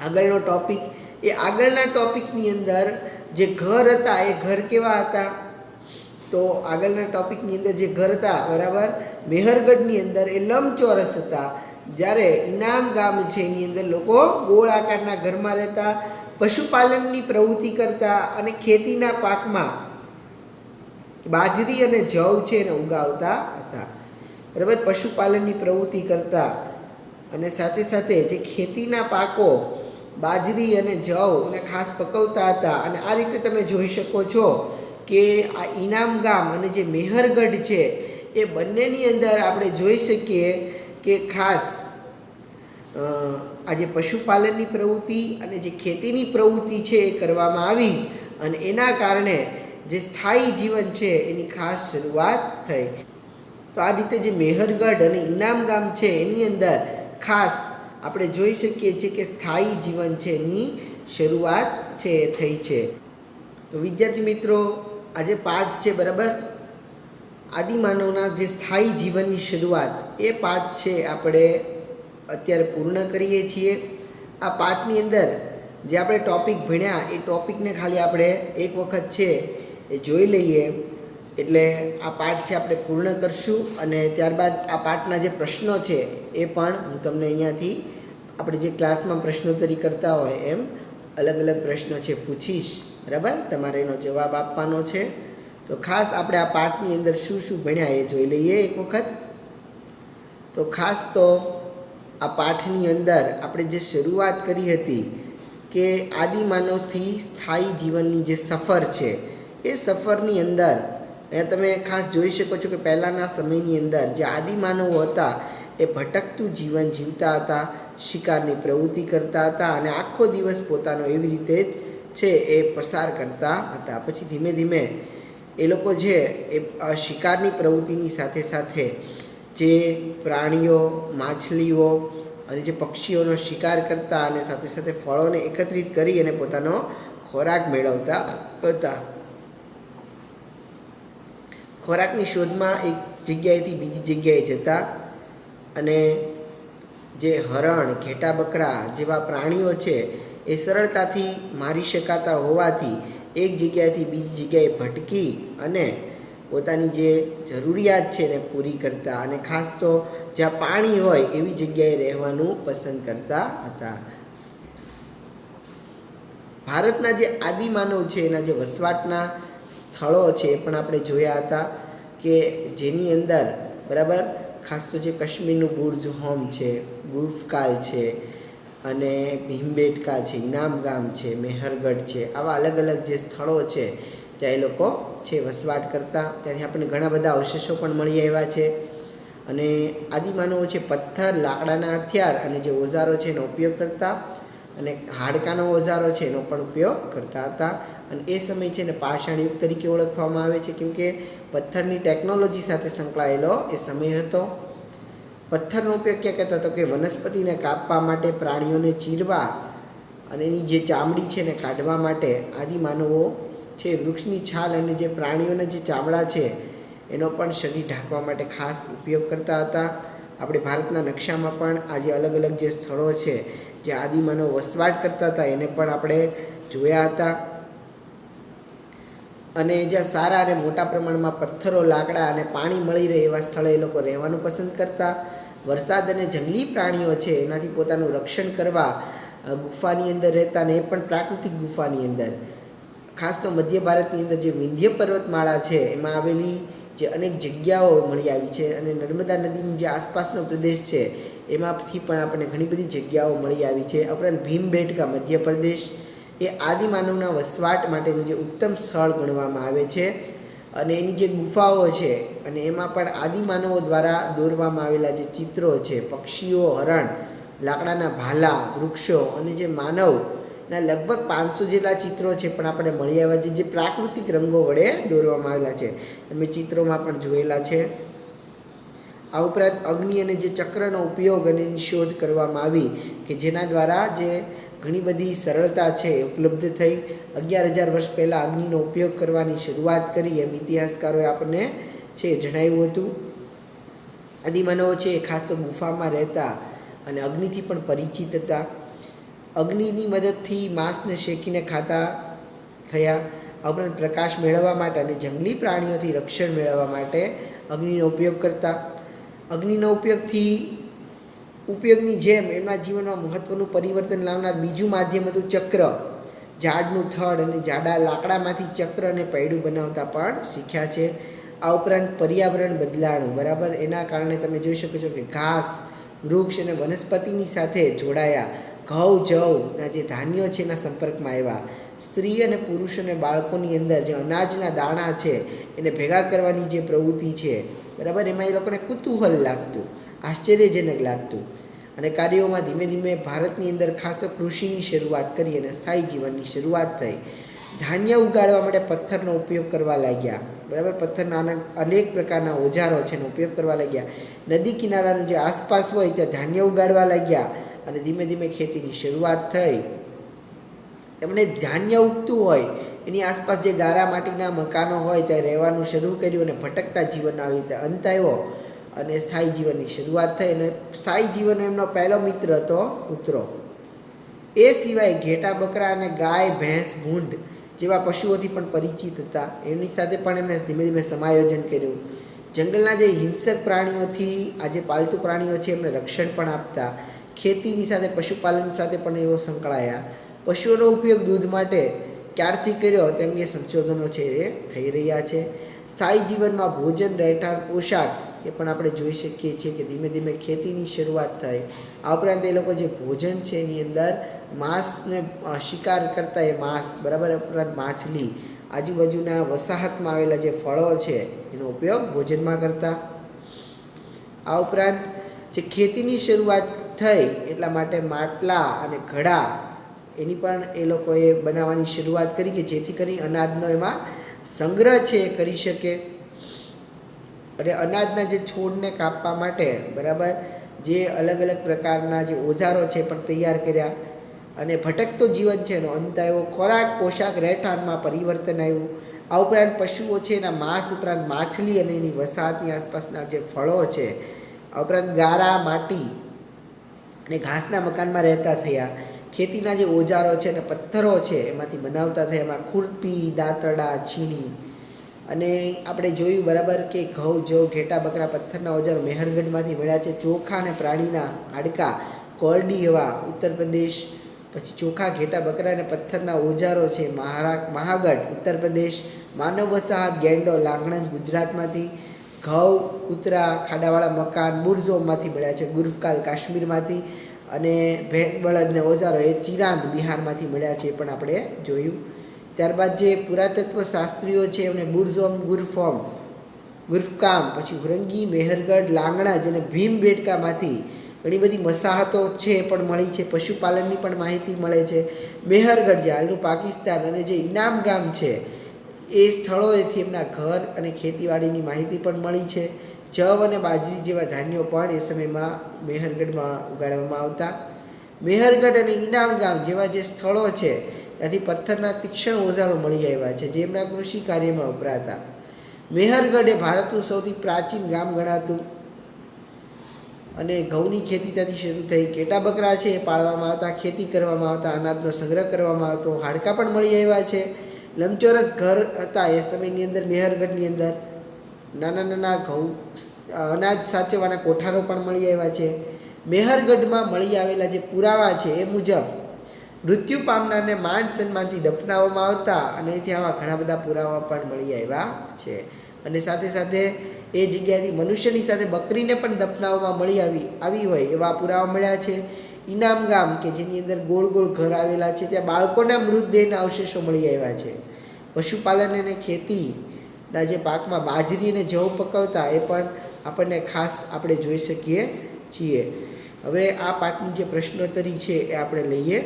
આગળનો ટોપિક, એ આગળના ટોપિકની અંદર જે ઘર હતા એ ઘર કેવા હતા તો આગળના ટોપિકની અંદર જે ઘર હતા, બરાબર, મેહરગઢની અંદર એ લંબચોરસ હતા. જ્યારે ઇનામ ગામ છે એની અંદર લોકો ગોળ આકારના ઘરમાં રહેતા, પશુપાલનની પ્રવૃત્તિ કરતા અને ખેતીના પાકમાં બાજરી અને જવ છે એને ઉગાવતા હતા, બરાબર. પશુપાલનની પ્રવૃત્તિ કરતા અને સાથે સાથે જે ખેતીના પાકો બાજરી અને જવ એને ખાસ પકવતા હતા. અને આ રીતે તમે જોઈ શકો છો કે આ ઇનામ ગામ અને જે મેહરગઢ છે એ બંનેની અંદર આપણે જોઈ શકીએ કે ખાસ આ જે પશુપાલનની પ્રવૃત્તિ અને જે ખેતીની પ્રવૃત્તિ છે એ કરવામાં આવી અને એના કારણે જે સ્થાયી જીવન છે એની ખાસ શરૂઆત થઈ. તો આ રીતે જે મેહરગઢ અને ઇનામ ગામ છે એની અંદર ખાસ આપણે જોઈ શકીએ છીએ કે સ્થાયી જીવન છે એની શરૂઆત છે એ થઈ છે. તો વિદ્યાર્થી મિત્રો, આજે પાઠ છે બરાબર, આદિમાનવના જે સ્થાયી જીવનની શરૂઆત, એ પાઠ છે આપણે અત્યારે પૂર્ણ કરીએ છીએ. આ પાઠની અંદર જે આપણે ટૉપિક ભણ્યા એ ટૉપિકને ખાલી આપણે એક વખત છે એ જોઈ લઈએ, એટલે આ પાઠ છે આપણે પૂર્ણ કરશું. અને ત્યારબાદ આ પાઠના જે પ્રશ્નો છે એ પણ હું તમને અહીંયાથી આપણે જે ક્લાસમાં પ્રશ્નોત્તરી કરતા હોય એમ અલગ અલગ પ્રશ્નો છે પૂછીશ, બરાબર? તમારે એનો જવાબ આપવાનો છે. તો ખાસ આપણે આ પાઠની અંદર શું શું ભણ્યા એ જોઈ લઈએ એક વખત. તો ખાસ તો આ પાઠની અંદર આપણે જે શરૂઆત કરી હતી કે આદિમાનવથી સ્થાયી જીવનની જે સફર છે, એ સફરની અંદર અહીંયા તમે ખાસ જોઈ શકો છો કે પહેલાંના સમયની અંદર જે આદિમાનવો હતા એ ભટકતું જીવન જીવતા હતા, શિકારની પ્રવૃત્તિ કરતા હતા અને આખો દિવસ પોતાનો એવી રીતે જ છે એ પસાર કરતા હતા. પછી ધીમે ધીમે એ લોકો છે એ શિકારની પ્રવૃત્તિની સાથે સાથે જે પ્રાણીઓ, માછલીઓ અને જે પક્ષીઓનો શિકાર કરતા અને સાથે સાથે ફળોને એકત્રિત કરી અને પોતાનો ખોરાક મેળવતા હતા. ખોરાકની શોધમાં એક જગ્યાએથી બીજી જગ્યાએ જતા અને જે હરણ, ઘેટા બકરા જેવા પ્રાણીઓ છે એ સરળતાથી મારી શકાતા હોવાથી એક જગ્યાએથી બીજી જગ્યાએ ભટકી અને પોતાની જે જરૂરિયાત છે એને પૂરી કરતા અને ખાસ તો જ્યાં પાણી હોય એવી જગ્યાએ રહેવાનું પસંદ કરતા હતા. ભારતના જે આદિમાનવ છે એના જે વસવાટના સ્થળો છે એ પણ આપણે જોયા હતા કે જેની અંદર બરાબર ખાસ તો જે કાશ્મીરનું બુર્જ હોમ છે, ગુલ્ફકાલ છે અને ભીમબેટકા છે, ઇનામ ગામ છે, મેહરગઢ છે, આવા અલગ અલગ જે સ્થળો છે ત્યાં એ લોકો છે વસવાટ કરતા. ત્યાંથી આપણને ઘણા બધા અવશેષો પણ મળી આવ્યા છે. અને આદિમાનવો છે પથ્થર, લાકડાના હથિયાર અને જે ઓજારો છે એનો ઉપયોગ કરતા અને હાડકાના ઓજારો છે એનો પણ ઉપયોગ કરતા હતા. અને એ સમય છે ને પાષાણ યુગ તરીકે ઓળખવામાં આવે છે, કેમ કે પથ્થરની ટેકનોલોજી સાથે સંકળાયેલો એ સમય હતો. પથ્થરનો ઉપયોગ ક્યાં કરતા હતો કે વનસ્પતિને કાપવા માટે, પ્રાણીઓને ચીરવા અને એની જે ચામડી છે ને કાઢવા માટે આદિમાનવો છે વૃક્ષની છાલ અને જે પ્રાણીઓના જે ચામડા છે એનો પણ શરીર ઢાંકવા માટે ખાસ ઉપયોગ કરતા હતા. આપણે ભારતના નકશામાં પણ આ જે અલગ અલગ જે સ્થળો છે જે આદિમાનવ વસવાટ કરતા હતા એને પણ આપણે જોયા હતા. અને જ્યાં સારા અને મોટા પ્રમાણમાં પથ્થરો, લાકડા અને પાણી મળી રહે એવા સ્થળે એ લોકો રહેવાનું પસંદ કરતા. વરસાદ અને જંગલી પ્રાણીઓ છે એનાથી પોતાનું રક્ષણ કરવા ગુફાની અંદર રહેતા, ને એ પણ પ્રાકૃતિક ગુફાની અંદર. ખાસ તો મધ્ય ભારતની અંદર જે વિંધ્ય પર્વતમાળા છે એમાં આવેલી જે અનેક જગ્યાઓ મળી આવી છે અને નર્મદા નદીની જે આસપાસનો પ્રદેશ છે એમાંથી પણ આપણને ઘણી બધી જગ્યાઓ મળી આવી છે. ઉપરાંત ભીમબેટકા મધ્યપ્રદેશ એ આદિમાનવના વસવાટ માટેનું જે ઉત્તમ સ્થળ ગણવામાં આવે છે. અને એની જે ગુફાઓ છે અને એમાં પણ આદિમાનવો દ્વારા દોરવામાં આવેલા જે ચિત્રો છે, પક્ષીઓ, હરણ, લાકડાના ભાલા, વૃક્ષો અને જે માનવના લગભગ 500 જેટલા ચિત્રો છે પણ આપણે મળી આવ્યા છે, જે પ્રાકૃતિક રંગો વડે દોરવામાં આવેલા છે. તમે ચિત્રોમાં પણ જોયેલા છે. આ ઉપરાંત અગ્નિ અને જે ચક્રનો ઉપયોગ અને એની શોધ કરવામાં આવી કે જેના દ્વારા જે ઘણી બધી સરળતા છે ઉપલબ્ધ થઈ. 11,000 વર્ષ પહેલાં અગ્નિનો ઉપયોગ કરવાની શરૂઆત કરી એમ ઇતિહાસકારોએ આપણને છે જણાવ્યું હતું. આદિમાનવો છે એ ખાસ તો ગુફામાં રહેતા અને અગ્નિથી પણ પરિચિત હતા. અગ્નિની મદદથી માંસને શેકીને ખાતા થયા. આ ઉપરાંત પ્રકાશ મેળવવા માટે અને જંગલી પ્રાણીઓથી રક્ષણ મેળવવા માટે અગ્નિનો ઉપયોગ કરતા. અગ્નિનો ઉપયોગની જેમ એમના જીવનમાં મહત્ત્વનું પરિવર્તન લાવનાર બીજું માધ્યમ હતું ચક્ર. ઝાડનું થડ અને જાડા લાકડામાંથી ચક્ર અને પૈડું બનાવતા પણ શીખ્યા છે. આ ઉપરાંત પર્યાવરણ બદલાણું, બરાબર, એના કારણે તમે જોઈ શકો છો કે ઘાસ, વૃક્ષ અને વનસ્પતિની સાથે જોડાયા. ઘઉં, જવના જે ધાન્યો છે એના સંપર્કમાં આવ્યા. સ્ત્રી અને પુરુષ અને બાળકોની અંદર જે અનાજના દાણા છે એને ભેગા કરવાની જે પ્રવૃત્તિ છે, બરાબર, એમાં એ લોકોને કુતૂહલ લાગતું, આશ્ચર્યજનક લાગતું. અને કાર્યોમાં ધીમે ધીમે ભારતની અંદર ખાસ તો કૃષિની શરૂઆત કરી અને સ્થાયી જીવનની શરૂઆત થઈ. ધાન્ય ઉગાડવા માટે પથ્થરનો ઉપયોગ કરવા લાગ્યા, બરાબર. પથ્થરના અનેક પ્રકારના ઓજારો છે એનો ઉપયોગ કરવા લાગ્યા. નદી કિનારાનું જે આસપાસ હોય ત્યાં ધાન્ય ઉગાડવા લાગ્યા અને ધીમે ધીમે ખેતીની શરૂઆત થઈ. એમણે ધાન્ય ઉગતું હોય એની આસપાસ જે ગારા માટીના મકાનો હોય ત્યાં રહેવાનું શરૂ કર્યું અને ભટકતા જીવનનો આવી રીતે અંત આવ્યો અને સ્થાયી જીવનની શરૂઆત થઈ. અને સ્થાયી જીવનનો એમનો પહેલો મિત્ર હતો કૂતરો. એ સિવાય ઘેટા બકરા અને ગાય ભેંસ ભૂંડ જેવા પશુઓથી પણ પરિચિત હતા. એમની સાથે પણ એમણે ધીમે ધીમે સમાયોજન કર્યું. જંગલના જે હિંસક પ્રાણીઓથી આ જે પાલતુ પ્રાણીઓ છે એમને રક્ષણ પણ આપતા. ખેતીની સાથે પશુપાલન સાથે પણ એઓ સંકળાયા. પશુઓનો ઉપયોગ દૂધ માટે ક્યારથી કર્યો તે અંગે સંશોધનો છે એ થઈ રહ્યા છે. સ્થાયી જીવનમાં ભોજન, રહેઠાણ, પોશાક એ પણ આપણે જોઈ શકીએ છીએ કે ધીમે ધીમે ખેતીની શરૂઆત થઈ. આ ઉપરાંત એ લોકો જે ભોજન છે એની અંદર માંસને શિકાર કરતા એ માંસ, બરાબર, ઉપરાંત માછલી, આજુબાજુના વસાહતમાં આવેલા જે ફળો છે એનો ઉપયોગ ભોજનમાં કરતા. આ ઉપરાંત જે ખેતીની શરૂઆત થઈ એટલા માટે માટલા અને ઘડા એની પણ એ લોકોએ બનાવવાની શરૂઆત કરી કે જેથી કરી અનાજનો એમાં સંગ્રહ છે એ કરી શકે. અને અનાજના જે છોડને કાપવા માટે, બરાબર, જે અલગ અલગ પ્રકારના જે ઓજારો છે પણ તૈયાર કર્યા. અને ભટકતો જીવન છે એનો અંત આવ્યો. ખોરાક, પોશાક, રહેઠાણમાં પરિવર્તન આવ્યું. આ ઉપરાંત પશુઓ છે એના માંસ ઉપરાંત માછલી અને એની વસાહતની આસપાસના જે ફળો છે, આ ઉપરાંત ગારા માટી અને ઘાસના મકાનમાં રહેતા થયા. ખેતીના જે ઓજારો છે અને પથ્થરો છે એમાંથી બનાવતા થયા. એમાં ખુરપી, દાંતરડા, છીણી. અને આપણે જોયું, બરાબર, કે ઘઉં, જવ, ઘેટા બકરા પથ્થરના ઓજારો મેહરગઢમાંથી મળ્યા છે. ચોખા અને પ્રાણીના હાડકાં કોરડી હવા ઉત્તર પ્રદેશ. પછી ચોખા, ઘેટા બકરા અને પથ્થરના ઓજારો છે મહાગઢ ઉત્તર પ્રદેશ. માનવ વસાહત ગેંડો લાંગણજ ગુજરાતમાંથી. ઘઉં, કૂતરા, ખાડાવાળા મકાન બુરઝોમમાંથી મળ્યા છે ગુર્ફકાલ કાશ્મીરમાંથી. અને ભેંસ બળદને ઓજારો એ ચિરાંદ બિહારમાંથી મળ્યા છે એ પણ આપણે જોયું. ત્યારબાદ જે પુરાતત્વ શાસ્ત્રીઓ છે એમણે બુરઝોમ, ગુર્ફકામ, પછી વૃંગી, મેહરગઢ, લાંગણજ અને ભીમબેટકામાંથી ઘણી બધી મસાહતો છે એ પણ મળી છે. પશુપાલનની પણ માહિતી મળે છે. મેહરગઢ જે હાલનું પાકિસ્તાન અને જે ઇનામ ગામ છે એ સ્થળોએથી એમના ઘર અને ખેતીવાડીની માહિતી પણ મળી છે. જવ અને બાજરી જેવા ધાન્યો પણ એ સમયમાં મેહરગઢમાં ઉગાડવામાં આવતા. મેહરગઢ અને ઇનામ ગામ જેવા જે સ્થળો છે ત્યાંથી પથ્થરના તીક્ષ્ણ ઓજારો મળી આવ્યા છે જે એમના કૃષિ કાર્યમાં વપરાતા. મેહરગઢ એ ભારતનું સૌથી પ્રાચીન ગામ ગણાતું. અને ઘઉંની ખેતી ત્યાંથી શરૂ થઈ. ઘેટા બકરા છે એ પાળવામાં આવતા, ખેતી કરવામાં આવતા, અનાજનો સંગ્રહ કરવામાં આવતો. હાડકાં પણ મળી આવ્યા છે. લંબચોરસ ઘર હતા એ સમયની અંદર મેહરગઢની અંદર. નાના નાના ઘઉં અનાજ સાચવવાના કોઠારો પણ મળી આવ્યા છે. મેહરગઢમાં મળી આવેલા જે પુરાવા છે એ મુજબ મૃત્યુ પામનારને માન સન્માનથી દફનાવવામાં આવતા અને અહીંથી આવા ઘણા બધા પુરાવા પણ મળી આવ્યા છે. અને સાથે સાથે એ જગ્યાએથી મનુષ્યની સાથે બકરીને પણ દફનાવવામાં આવી હોય એવા પુરાવા મળ્યા છે. ઇનામ ગામ કે જેની અંદર ગોળ ગોળ ઘર આવેલા છે ત્યાં બાળકોના મૃતદેહના અવશેષો મળી આવ્યા છે. પશુપાલન અને ખેતીના જે પાકમાં બાજરી અને જવ પકવતા એ પણ આપણને ખાસ આપણે જોઈ શકીએ છીએ. હવે આ પાઠની જે પ્રશ્નોત્તરી છે એ આપણે લઈએ.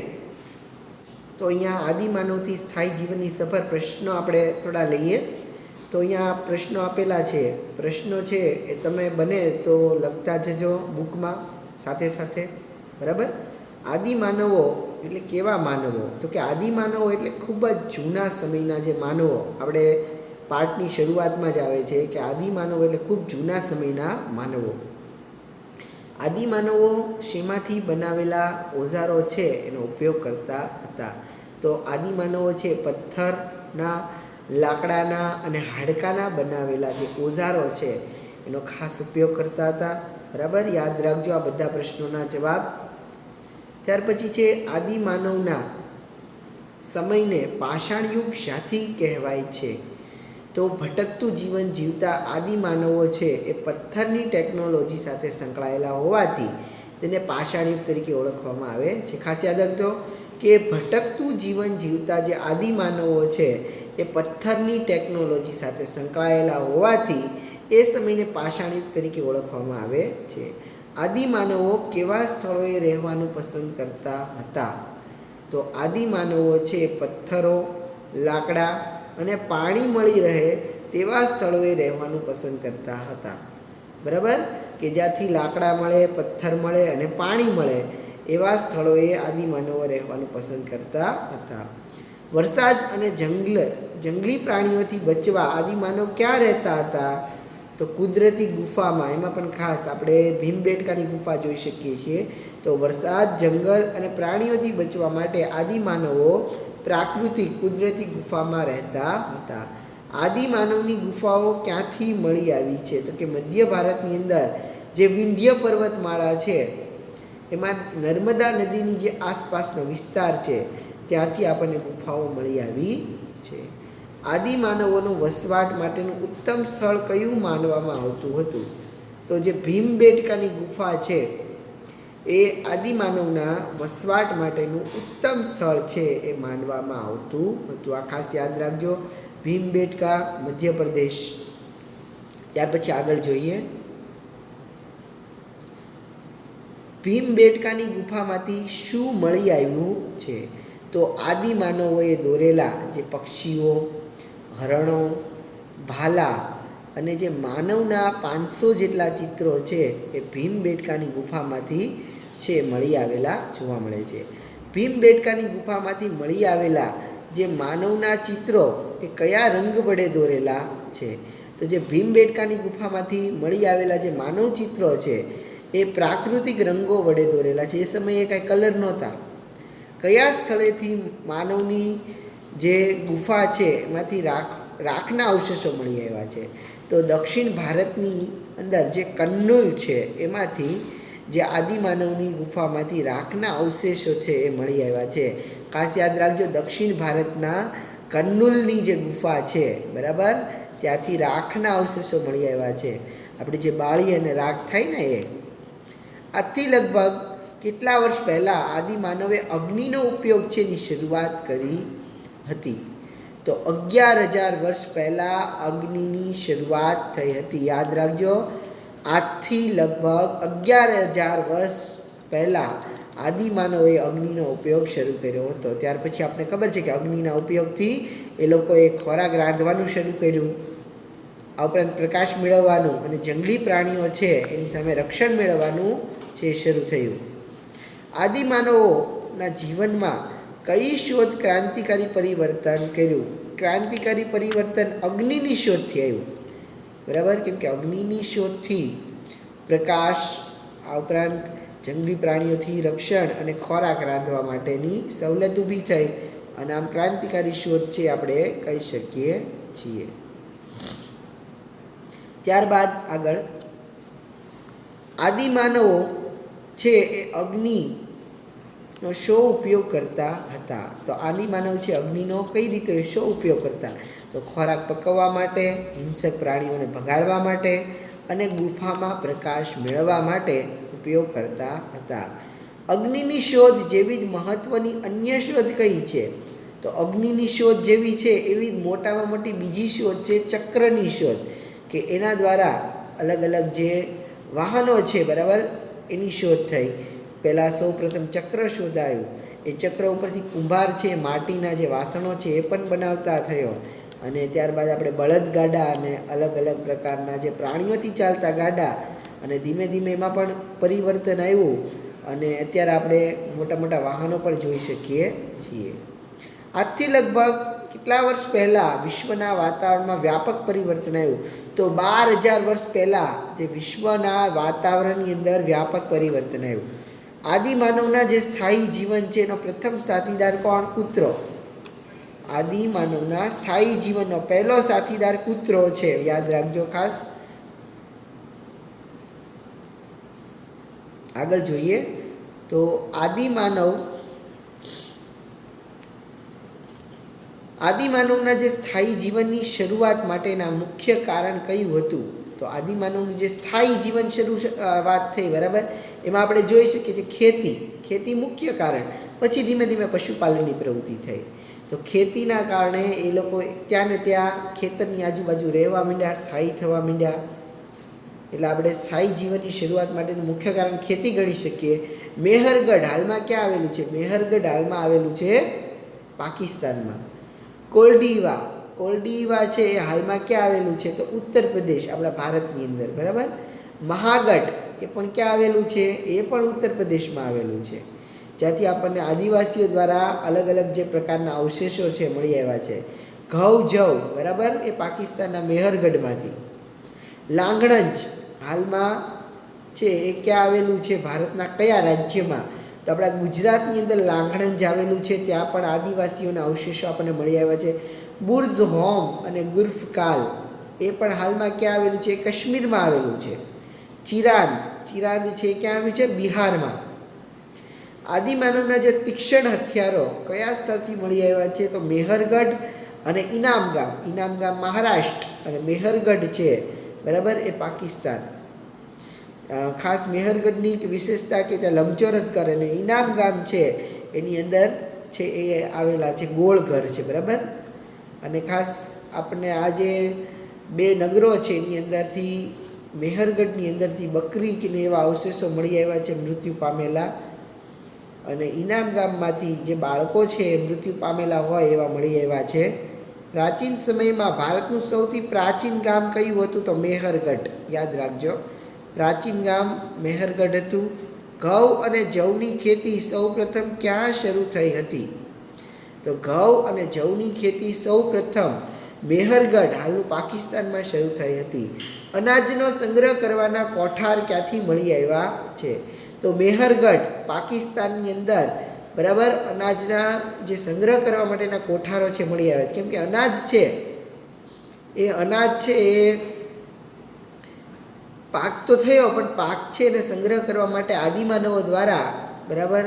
તો અહીંયા આદિમાનવથી સ્થાયી જીવનની સફર પ્રશ્નો આપણે થોડા લઈએ. તો અહીંયા પ્રશ્નો આપેલા છે. પ્રશ્નો છે એ તમે બને તો લખતા જજો બુકમાં સાથે સાથે, બરાબર. આદિમાનવો એટલે કેવા માનવો? તો કે આદિમાનવો એટલે ખૂબ જ જૂના સમયના જે માનવો. આપણે પાઠની શરૂઆતમાં જ આવે છે કે આદિમાનવો એટલે ખૂબ જૂના સમયના માનવો. આદિમાનવો શેમાંથી બનાવેલા ઓજારો છે એનો ઉપયોગ કરતા હતા? તો આદિમાનવો છે પથ્થરના, લાકડાના અને હાડકાના બનાવેલા જે ઓજારો છે એનો ખાસ ઉપયોગ કરતા હતા, બરાબર. યાદ રાખજો આ બધા પ્રશ્નોના જવાબ. ત્યાર પછી છે આદિમાનવના સમયને પાષાણ યુગ શાથી કહેવાય છે? તો ભટકતું જીવન જીવતા આદિમાનવો છે એ પથ્થરની ટેકનોલોજી સાથે સંકળાયેલા હોવાથી તેને પાષાણ યુગ તરીકે ઓળખવામાં આવે છે. ખાસ યાદ રાખજો કે ભટકતું જીવન જીવતા જે આદિમાનવો છે એ પથ્થરની ટેકનોલોજી સાથે સંકળાયેલા હોવાથી એ સમયને પાષાણ યુગ તરીકે ઓળખવામાં આવે છે. આદિમાનવો કેવા સ્થળોએ રહેવાનું પસંદ કરતા હતા? તો આદિમાનવો છે પથ્થરો, લાકડા અને પાણી મળી રહે તેવા સ્થળોએ રહેવાનું પસંદ કરતા હતા, બરાબર. કે જ્યાંથી લાકડા મળે, પથ્થર મળે અને પાણી મળે એવા સ્થળોએ આદિમાનવો રહેવાનું પસંદ કરતા હતા. વરસાદ અને જંગલી પ્રાણીઓથી બચવા આદિમાનવ ક્યાં રહેતા હતા? તો કુદરતી ગુફામાં. એમાં પણ ખાસ આપણે ભીમબેટકાની ગુફા જોઈ શકીએ છીએ. તો વરસાદ, જંગલ અને પ્રાણીઓથી બચવા માટે આદિમાનવો પ્રાકૃતિક કુદરતી ગુફામાં રહેતા હતા. આદિમાનવની ગુફાઓ ક્યાંથી મળી આવી છે? તો કે મધ્ય ભારતની અંદર જે વિંધ્ય પર્વતમાળા છે એમાં નર્મદા નદીની જે આસપાસનો વિસ્તાર છે ત્યાંથી આપણને ગુફાઓ મળી આવી છે. આદિમાનવોનો વસવાટ માટેનું ઉત્તમ સ્થળ કયું માનવામાં આવતું હતું? તો જે ભીમબેટકાની ગુફા છે એ આદિમાનવના વસવાટ માટેનું ઉત્તમ સ્થળ છે એ માનવામાં આવતું હતું. આ ખાસ યાદ રાખજો. ભીમબેટકા, મધ્યપ્રદેશ. ત્યાર પછી આગળ જોઈએ. ભીમબેટકાની ગુફામાંથી શું મળી આવ્યું છે? તો આદિમાનવોએ દોરેલા જે પક્ષીઓ, હરણો, ભાલા અને જે માનવના 500 જેટલા ચિત્રો છે એ ભીમબેટકાની ગુફામાંથી છે મળી આવેલા જોવા મળે છે. ભીમબેટકાની ગુફામાંથી મળી આવેલા જે માનવના ચિત્રો એ કયા રંગ વડે દોરેલા છે? તો જે ભીમબેટકાની ગુફામાંથી મળી આવેલા જે માનવ ચિત્રો છે એ પ્રાકૃતિક રંગો વડે દોરેલા છે. એ સમયે કાંઈ કલર નહોતા. કયા સ્થળેથી માનવની જે ગુફા છે એમાંથી રાખના અવશેષો મળી આવ્યા છે? તો દક્ષિણ ભારતની અંદર જે કન્નુલ છે એમાંથી જે આદિમાનવની ગુફામાંથી રાખના અવશેષો છે એ મળી આવ્યા છે. ખાસ યાદ રાખજો, દક્ષિણ ભારતના કન્નુલની જે ગુફા છે, બરાબર, ત્યાંથી રાખના અવશેષો મળી આવ્યા છે. આપણે જે બાળી અને રાખ થાય ને એ. આજથી લગભગ કેટલા વર્ષ પહેલાં આદિમાનવે અગ્નિનો ઉપયોગ છે એની શરૂઆત કરી હતી? તો 11,000 વર્ષ પહેલાં અગ્નિની શરૂઆત થઈ હતી. યાદ રાખજો, આજથી લગભગ 11,000 વર્ષ પહેલાં આદિમાનવોએ અગ્નિનો ઉપયોગ શરૂ કર્યો હતો. ત્યાર પછી આપણે ખબર છે કે અગ્નિના ઉપયોગથી એ લોકોએ ખોરાક રાંધવાનું શરૂ કર્યું. આ ઉપરાંત પ્રકાશ મેળવવાનું અને જંગલી પ્રાણીઓ છે એની સામે રક્ષણ મેળવવાનું છે શરૂ થયું. આદિમાનવોના જીવનમાં કઈ શોધ ક્રાંતિકારી પરિવર્તન કર્યું? ક્રાંતિકારી પરિવર્તન અગ્નિની શોધથી આવ્યું, બરાબર. કેમ કે અગ્નિની શોધથી પ્રકાશ, આ ઉપરાંત જંગલી પ્રાણીઓથી રક્ષણ અને ખોરાક રાંધવા માટેની સવલત ઊભી થઈ અને આમ ક્રાંતિકારી શોધ છે આપણે કહી શકીએ છીએ. ત્યારબાદ આગળ આદિમાનવો છે એ અગ્નિનો શો ઉપયોગ કરતા હતા? તો આદિમાનવ છે અગ્નિનો કઈ રીતે શો ઉપયોગ કરતા? તો ખોરાક પકવવા માટે, હિંસક પ્રાણીઓને ભગાડવા માટે અને ગુફામાં પ્રકાશ મેળવવા માટે ઉપયોગ કરતા હતા. અગ્નિની શોધ જેવી જ મહત્ત્વની અન્ય શોધ કઈ છે? તો અગ્નિની શોધ જેવી છે એવી જ મોટામાં મોટી બીજી શોધ છે ચક્રની શોધ, કે એના દ્વારા અલગ અલગ જે વાહનો છે, બરાબર, એની શોધ થઈ. પહેલાં સૌપ્રથમ ચક્ર શોધાયું. એ ચક્ર ઉપરથી કુંભાર છે માટીના જે વાસણો છે એ પણ બનાવતા થયો. અને ત્યારબાદ આપણે બળદગાડા અને અલગ અલગ પ્રકારના જે પ્રાણીઓથી ચાલતા ગાડા, અને ધીમે ધીમે એમાં પણ પરિવર્તન આવ્યું અને અત્યારે આપણે મોટા મોટા વાહનો પણ જોઈ શકીએ છીએ. આજથી લગભગ કેટલા વર્ષ પહેલાં વિશ્વના વાતાવરણમાં વ્યાપક પરિવર્તન આવ્યું? તો 12,000 વર્ષ પહેલાં જે વિશ્વના વાતાવરણની અંદર વ્યાપક પરિવર્તન આવ્યું. આદિમાનવના જે સ્થાયી જીવન છે એનો પ્રથમ સાથીદાર કોણ? કૂતરો. આદિમાનવના સ્થાયી જીવનનો પહેલો સાથીદાર કૂતરો છે, યાદ રાખજો ખાસ. આગળ જોઈએ તો આદિમાનવના જે સ્થાયી જીવનની શરૂઆત માટેના મુખ્ય કારણ કયું હતું? તો આદિમાનવનું જે સ્થાયી જીવન વાત થઈ, બરાબર, એમાં આપણે જોઈ શકીએ છીએ ખેતી મુખ્ય કારણ. પછી ધીમે ધીમે પશુપાલનની પ્રવૃત્તિ થઈ. તો ખેતીના કારણે એ લોકો ત્યાં ને ત્યાં ખેતરની આજુબાજુ રહેવા માંડ્યા, સ્થાયી થવા માંડ્યા. એટલે આપણે સ્થાયી જીવનની શરૂઆત માટેનું મુખ્ય કારણ ખેતી ગણી શકીએ. મેહરગઢ હાલમાં ક્યાં આવેલું છે? મેહરગઢ હાલમાં આવેલું છે પાકિસ્તાનમાં. કોલ્ડીવા છે એ હાલમાં ક્યાં આવેલું છે? તો ઉત્તર પ્રદેશ, આપણા ભારતની અંદર, બરાબર. મહાગઢ એ પણ ક્યાં આવેલું છે? એ પણ ઉત્તર પ્રદેશમાં આવેલું છે. જ્યાંથી આપણને આદિવાસીઓ દ્વારા અલગ અલગ જે પ્રકારના અવશેષો છે મળી આવ્યા છે. ઘઉં જવ બરાબર એ પાકિસ્તાનના મેહરગઢમાંથી. લાંગણજ હાલમાં છે એ ક્યાં આવેલું છે, ભારતના કયા રાજ્યમાં? તો આપણા ગુજરાતની અંદર લાંગણજ આવેલું છે, ત્યાં પણ આદિવાસીઓના અવશેષો આપણને મળી આવ્યા છે. બુર્જ હોમ અને ગુર્ફકાલ એ પણ હાલમાં ક્યાં આવેલું છે? કાશ્મીરમાં આવેલું છે. ચિરાંદ છે એ ક્યાં આવ્યું છે? બિહારમાં. આદિમાનવના જે તીક્ષ્ણ હથિયારો કયા સ્થળથી મળી આવ્યા છે? તો મેહરગઢ અને ઇનામ ગામ મહારાષ્ટ્ર અને મેહરગઢ છે બરાબર એ પાકિસ્તાન. ખાસ મેહરગઢની એક વિશેષતા કે ત્યાં લંબચોરસ ઘર અને ઇનામ ગામ છે એની અંદર છે એ આવેલા છે ગોળ ઘર છે બરાબર. અને ખાસ આપણને આ જે બે નગરો છે એની અંદરથી મેહરગઢની અંદરથી બકરી કે એવા અવશેષો મળી આવ્યા છે મૃત્યુ પામેલા, અને ઇનામ ગામમાંથી જે બાળકો છે એ મૃત્યુ પામેલા હોય એવા મળી આવ્યા છે. પ્રાચીન સમયમાં ભારતનું સૌથી પ્રાચીન ગામ કયું હતું? તો મેહરગઢ. યાદ રાખજો, પ્રાચીન ગામ મેહરગઢ હતું. ઘઉં અને જવની ખેતી સૌપ્રથમ ક્યાં શરૂ થઈ હતી? તો ઘઉં અને જવની ખેતી સૌપ્રથમ મેહરગઢ હાલનું પાકિસ્તાનમાં શરૂ થઈ હતી. અનાજનો સંગ્રહ કરવાના કોઠાર ક્યાંથી મળી આવ્યા છે? તો મેહરગઢ પાકિસ્તાનની અંદર બરાબર અનાજના જે સંગ્રહ કરવા માટેના કોઠારો છે મળી આવે છે. કેમ કે અનાજ છે એ પાક તો થયો, પણ પાક છે એને સંગ્રહ કરવા માટે આદિમાનવો દ્વારા બરાબર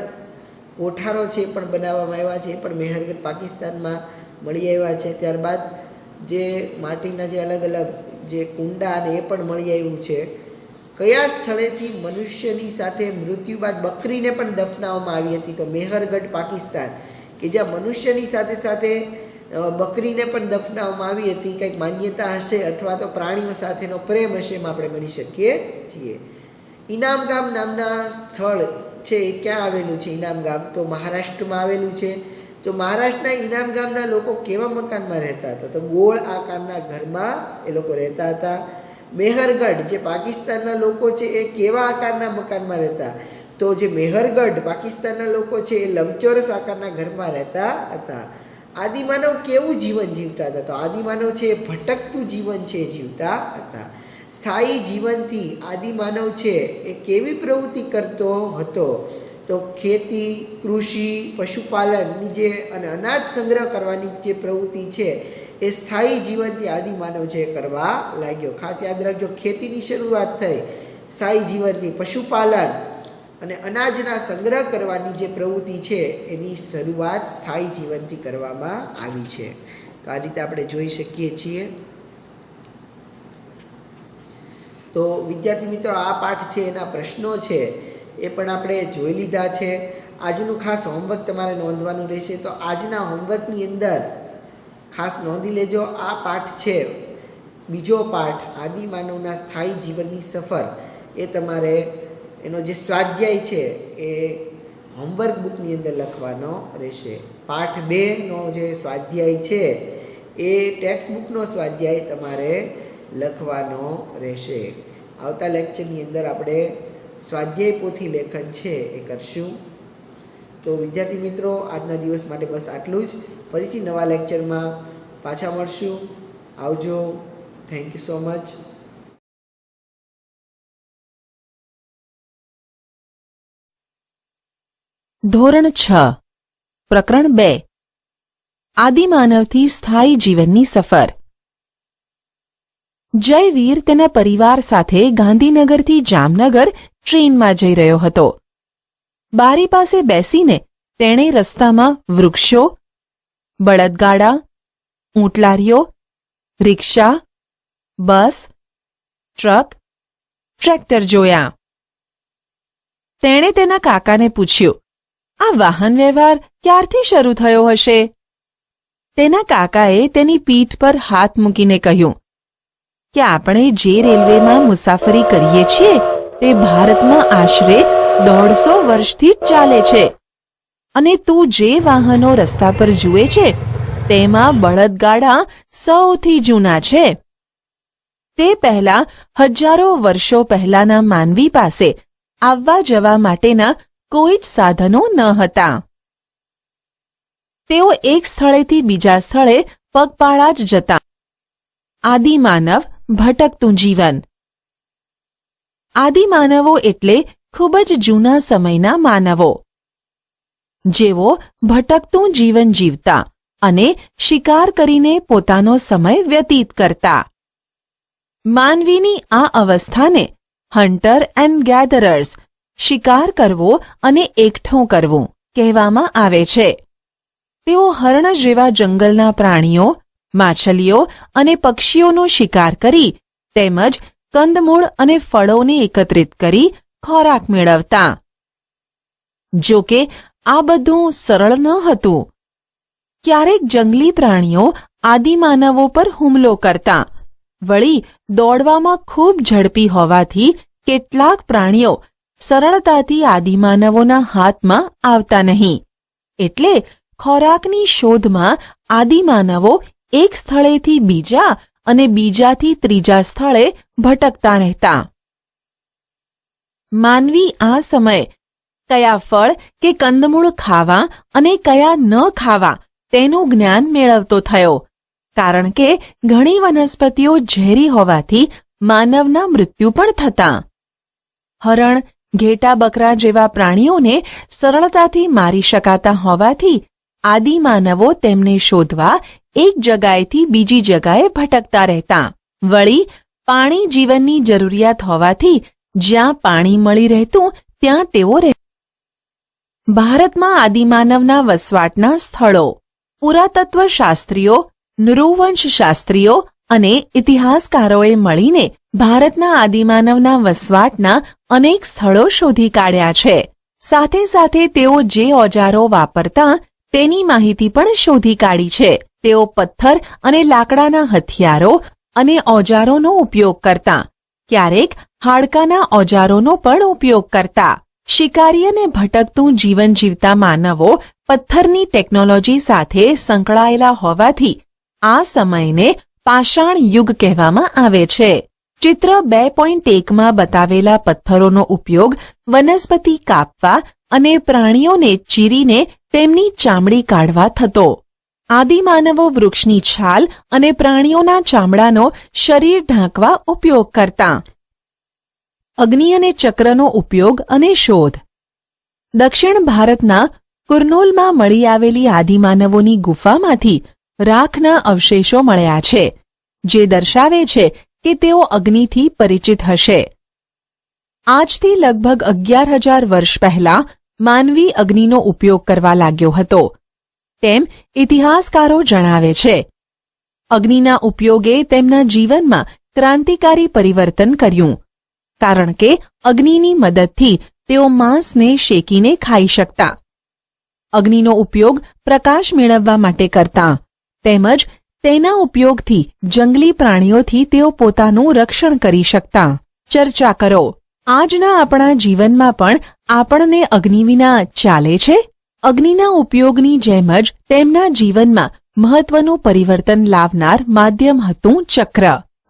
કોઠારો છે એ પણ બનાવવામાં આવ્યા છે, એ પણ મેહરગઢ પાકિસ્તાનમાં મળી આવ્યા છે. ત્યારબાદ જે માટીના જે અલગ અલગ જે કુંડા અને એ પણ મળી આવ્યું છે. કયા સ્થળેથી મનુષ્યની સાથે મૃત્યુ બાદ બકરીને પણ દફનાવવામાં આવી હતી? તો મેહરગઢ પાકિસ્તાન, કે જ્યાં મનુષ્યની સાથે સાથે બકરીને પણ દફનાવવામાં આવી હતી. કંઈક માન્યતા હશે અથવા તો પ્રાણીઓ સાથેનો પ્રેમ હશે એમ આપણે ગણી શકીએ છીએ. ઇનામ ગામ નામના સ્થળ છે એ ક્યાં આવેલું છે? ઇનામ ગામ તો મહારાષ્ટ્રમાં આવેલું છે. તો મહારાષ્ટ્રના ઇનામ ગામના લોકો કેવા મકાનમાં રહેતા હતા? તો ગોળ આકારના ઘરમાં એ લોકો રહેતા હતા. મેહરગઢ જે પાકિસ્તાનના લોકો છે એ કેવા આકારના મકાનમાં રહેતા? તો જે મેહરગઢ પાકિસ્તાનના લોકો છે એ લંબચોરસ આકારના ઘરમાં રહેતા હતા. આદિમાનવ કેવું જીવન જીવતા હતા? તો આદિમાનવ છે એ ભટકતું જીવન છે જીવતા હતા. સ્થાયી જીવનથી આદિમાનવ છે એ કેવી પ્રવૃત્તિ કરતો હતો? તો ખેતી, કૃષિ, પશુપાલનની જે અને અનાજ સંગ્રહ કરવાની જે પ્રવૃત્તિ છે એ સ્થાયી જીવનથી આદિમાનવ છે કરવા લાગ્યો. ખાસ યાદ રાખજો, ખેતીની શરૂઆત થઈ સ્થાયી જીવનથી, પશુપાલન અને અનાજના સંગ્રહ કરવાની જે પ્રવૃત્તિ છે એની શરૂઆત સ્થાયી જીવનથી કરવામાં આવી છે. તો આ રીતે આપણે જોઈ શકીએ છીએ. તો વિદ્યાર્થી મિત્રો, આ પાઠ છે એના પ્રશ્નો છે એ પણ આપણે જોઈ લીધા છે. આજનું ખાસ હોમવર્ક તમારે નોંધવાનું રહેશે. તો આજના હોમવર્કની અંદર ખાસ નોંધી લેજો, આ પાઠ છે બીજો પાઠ આદિમાનવના સ્થાયી જીવનની સફર, એ તમારે એનો જે સ્વાધ્યાય છે એ હોમવર્ક બુકની અંદર લખવાનો રહેશે. પાઠ 2નો જે સ્વાધ્યાય છે એ ટેક્સ્ટ બુકનો સ્વાધ્યાય તમારે લખવાનો રહેશે. આવતા લેક્ચરની અંદર આપણે સ્વાધ્યાય પોથી લેખન છે એ કરશું. તો વિદ્યાર્થી મિત્રો, આજના દિવસ માટે બસ આટલું જ. ફરીથી નવા લેક્ચરમાં પાછા મળશું. આવજો. Thank you so much. ધોરણ 6 પ્રકરણ 2 આદિમાનવથી સ્થાયી જીવનની સફર. જયવીર તેના પરિવાર સાથે ગાંધીનગરથી જામનગર ટ્રેનમાં જઈ રહ્યો હતો. બારી પાસે બેસીને તેણે રસ્તામાં વૃક્ષો, બળદગાડા, ઊંટલારીઓ, રિક્ષા, બસ, ટ્રક, ટ્રેક્ટર જોયા. તેણે તેના કાકાને પૂછ્યું, આ વાહન વ્યવહાર ક્યારથી શરૂ થયો હશે? તેના કાકાએ તેની પીઠ પર હાથ મૂકીને કહ્યું કે આપણે જે રેલવેમાં મુસાફરી કરીએ છીએ તે ભારતમાં આશરે 150 વર્ષથી જ ચાલે છે, અને તું જે વાહનો રસ્તા પર જુએ છે તેમાં બળદગાડા સૌથી જૂના છે. તે પહેલા હજારો વર્ષો પહેલાના માનવી પાસે આવવા જવા માટેના કોઈ જ સાધનો ન હતા. તેઓ એક સ્થળેથી બીજા સ્થળે પગપાળા જ જતા. આદિમાનવ ભટકતું જીવન. આદિમાનવો એટલે ખૂબ જ જૂના સમયના માનવો, જેઓ ભટકતું જીવન જીવતા અને શિકાર કરીને પોતાનો સમય વ્યતીત કરતા. માનવીની આ અવસ્થાને હન્ટર એન્ડ ગેધરર્સ, શિકાર કરવો અને એકઠું કરવું કહેવામાં આવે છે. તેઓ હરણ જેવા જંગલના પ્રાણીઓ, માછલીઓ અને પક્ષીઓનો શિકાર કરી તેમજ કંદમૂળ અને ફળોને એકત્રિત કરી ખોરાક મેળવતા. જો કે આ બધું સરળ ન હતું. ક્યારેક જંગલી પ્રાણીઓ આદિમાનવો પર હુમલો કરતા. વળી દોડવામાં ખૂબ ઝડપી હોવાથી કેટલાક પ્રાણીઓ સરળતાથી આદિમાનવોના હાથમાં આવતા નહીં. એટલે ખોરાકની શોધમાં આદિમાનવો એક સ્થળેથી બીજા અને બીજાથી ત્રીજા સ્થળે ભટકતા રહેતા. માનવી આ સમયે કયા ફળ કે કંદમૂળ ખાવા અને કયા ન ખાવા તેનું જ્ઞાન મેળવતો થયો. કારણ કે ઘણી વનસ્પતિઓ ઝેરી હોવાથી માનવના મૃત્યુ પણ થતા. હરણ, ઘેટા, બકરા જેવા પ્રાણીઓને સરળતાથી મારી શકાતા હોવાથી આદિમાનવો તેમને શોધવા એક જગાએથી બીજી જગાએ ભટકતા રહેતા. વળી પાણી જીવનની જરૂરિયાત હોવાથી જ્યાં પાણી મળી રહેતું ત્યાં તેઓ રહેતા. ભારતમાં આદિમાનવના વસવાટના સ્થળો. પુરાતત્વશાસ્ત્રીઓ, નૃવંશશાસ્ત્રીઓ અને ઇતિહાસકારોએ મળીને ભારતના આદિમાનવના વસવાટના અનેક સ્થળો શોધી કાઢ્યા છે. સાથે સાથે તેઓ જે ઓજારો વાપરતા તેની માહિતી પણ શોધી કાઢી છે. તેઓ પથ્થર અને લાકડાના હથિયારો અને ઓજારોનો ઉપયોગ કરતા. ક્યારેક હાડકાના ઓજારોનો પણ ઉપયોગ કરતા. શિકારી અને ભટકતું જીવન જીવતા માનવો પથ્થરની ટેકનોલોજી સાથે સંકળાયેલા હોવાથી આ સમયને પાષાણ યુગ કહેવામાં આવે છે. ચિત્ર 2.1માં બતાવેલા પથ્થરોનો ઉપયોગ વનસ્પતિ કાપવા અને પ્રાણીઓને ચીરીને તેમની ચામડી કાઢવા થતો. આદિમાનવો વૃક્ષની છાલ અને પ્રાણીઓના ચામડાનો શરીર ઢાંકવા ઉપયોગ કરતા. અગ્નિ અને ચક્રનો ઉપયોગ અને શોધ. દક્ષિણ ભારતના કુર્નૂલમાં મળી આવેલી આદિમાનવોની ગુફામાંથી રાખના અવશેષો મળ્યા છે, જે દર્શાવે છે કે તેઓ અગ્નિથી પરિચિત હશે. આજથી લગભગ 11,000 વર્ષ પહેલા માનવી અગ્નિનો ઉપયોગ કરવા લાગ્યો હતો, તેમ ઇતિહાસકારો જણાવે છે. અગ્નિના ઉપયોગે તેમના જીવનમાં ક્રાંતિકારી પરિવર્તન કર્યું, કારણ કે અગ્નિની મદદથી તેઓ માંસને શેકીને ખાઈ શકતા. અગ્નિનો ઉપયોગ પ્રકાશ મેળવવા માટે કરતા, તેમજ તેના ઉપયોગથી જંગલી પ્રાણીઓથી તેઓ પોતાનું રક્ષણ કરી શકતા. ચર્ચા કરો. આજના આપણા જીવનમાં પણ આપણને અગ્નિ વિના ચાલે છે? અગ્નિના ઉપયોગની જેમ જ તેમના જીવનમાં મહત્વનું પરિવર્તન લાવનાર માધ્યમ હતું ચક્ર.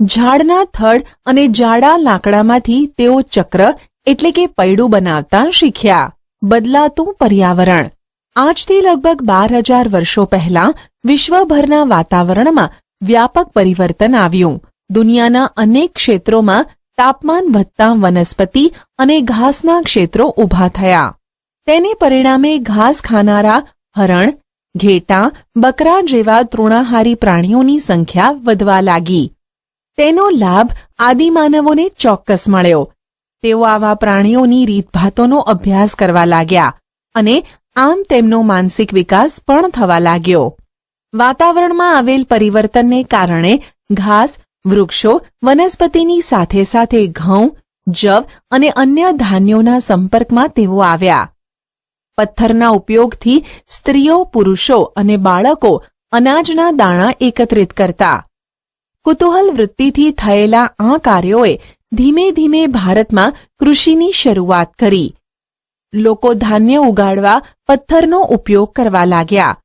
ઝાડના થડ અને જાડા લાકડામાંથી તેઓ ચક્ર એટલે કે પૈડું બનાવતા શીખ્યા. બદલાતું પર્યાવરણ. આજથી લગભગ 12,000 વર્ષો પહેલા વિશ્વભરના વાતાવરણમાં વ્યાપક પરિવર્તન આવ્યું. દુનિયાના અનેક ક્ષેત્રોમાં તાપમાન વધતા વનસ્પતિ અને ઘાસના ક્ષેત્રો ઊભા થયા. તેને પરિણામે ઘાસ ખાનારા હરણ, ઘેટાં, બકરા જેવા તૃણાહારી પ્રાણીઓની સંખ્યા વધવા લાગી. તેનો લાભ આદિમાનવોને ચોક્કસ મળ્યો. તેઓ આવા પ્રાણીઓની રીતભાતોનો અભ્યાસ કરવા લાગ્યા અને આમ તેમનો માનસિક વિકાસ પણ થવા લાગ્યો. વાતાવરણમાં આવેલ પરિવર્તનને કારણે ઘાસ, વૃક્ષો, વનસ્પતિની સાથે સાથે ઘઉં, જવ અને અન્ય ધાન્યોના સંપર્કમાં તેઓ આવ્યા. પથ્થરના ઉપયોગથી સ્ત્રીઓ, પુરુષો અને બાળકો અનાજના દાણા એકત્રિત કરતા. કુતૂહલ વૃત્તિથી થયેલા આ કાર્યોએ ધીમે ધીમે ભારતમાં કૃષિની શરૂઆત કરી. લોકો ધાન્ય ઉગાડવા પથ્થરનો ઉપયોગ કરવા લાગ્યા.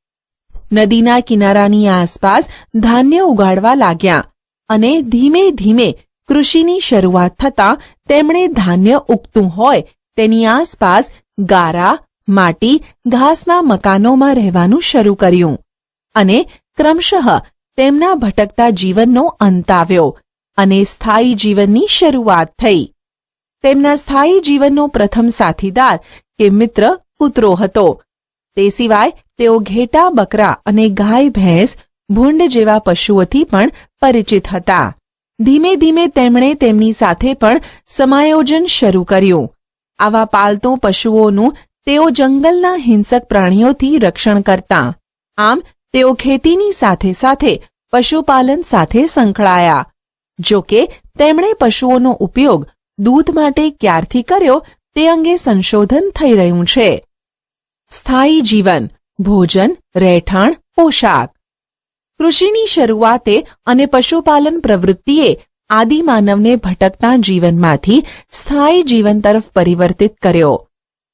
નદીના કિનારાની આસપાસ ધાન્ય ઉગાડવા લાગ્યા અને ધીમે ધીમે કૃષિની શરૂઆત થતાં તેમણે ધાન્ય ઉગતું હોય તેની આસપાસ ગારા, માટી, ઘાસના મકાનોમાં રહેવાનું શરૂ કર્યું અને ક્રમશઃ તેમના ભટકતા જીવનનો અંત આવ્યો અને સ્થાયી જીવનની શરૂઆત થઈ. તેમના સ્થાયી જીવનનો પ્રથમ સાથીદાર કે મિત્ર કૂતરો હતો. તે સિવાય તેઓ ઘેટાં, બકરા અને ગાય, ભેંસ, ભૂંડ જેવા પશુઓથી પણ પરિચિત હતા. ધીમે ધીમે તેમણે તેમની સાથે પણ સમાયોજન શરૂ કર્યું. આવા પાલતુ પશુઓનું તેઓ જંગલના હિંસક પ્રાણીઓથી રક્ષણ કરતા. આમ તેઓ ખેતીની સાથે સાથે પશુપાલન સાથે સંકળાયા. જો કે તેમણે પશુઓનો ઉપયોગ દૂધ માટે ક્યારથી કર્યો તે અંગે સંશોધન થઈ રહ્યું છે. સ્થાયી જીવન, ભોજન, રહેઠાણ, પોશાક. કૃષિની શરૂઆતે અને પશુપાલન પ્રવૃત્તિએ આદિમાનવને ભટકતા જીવનમાંથી સ્થાયી જીવન તરફ પરિવર્તિત કર્યો.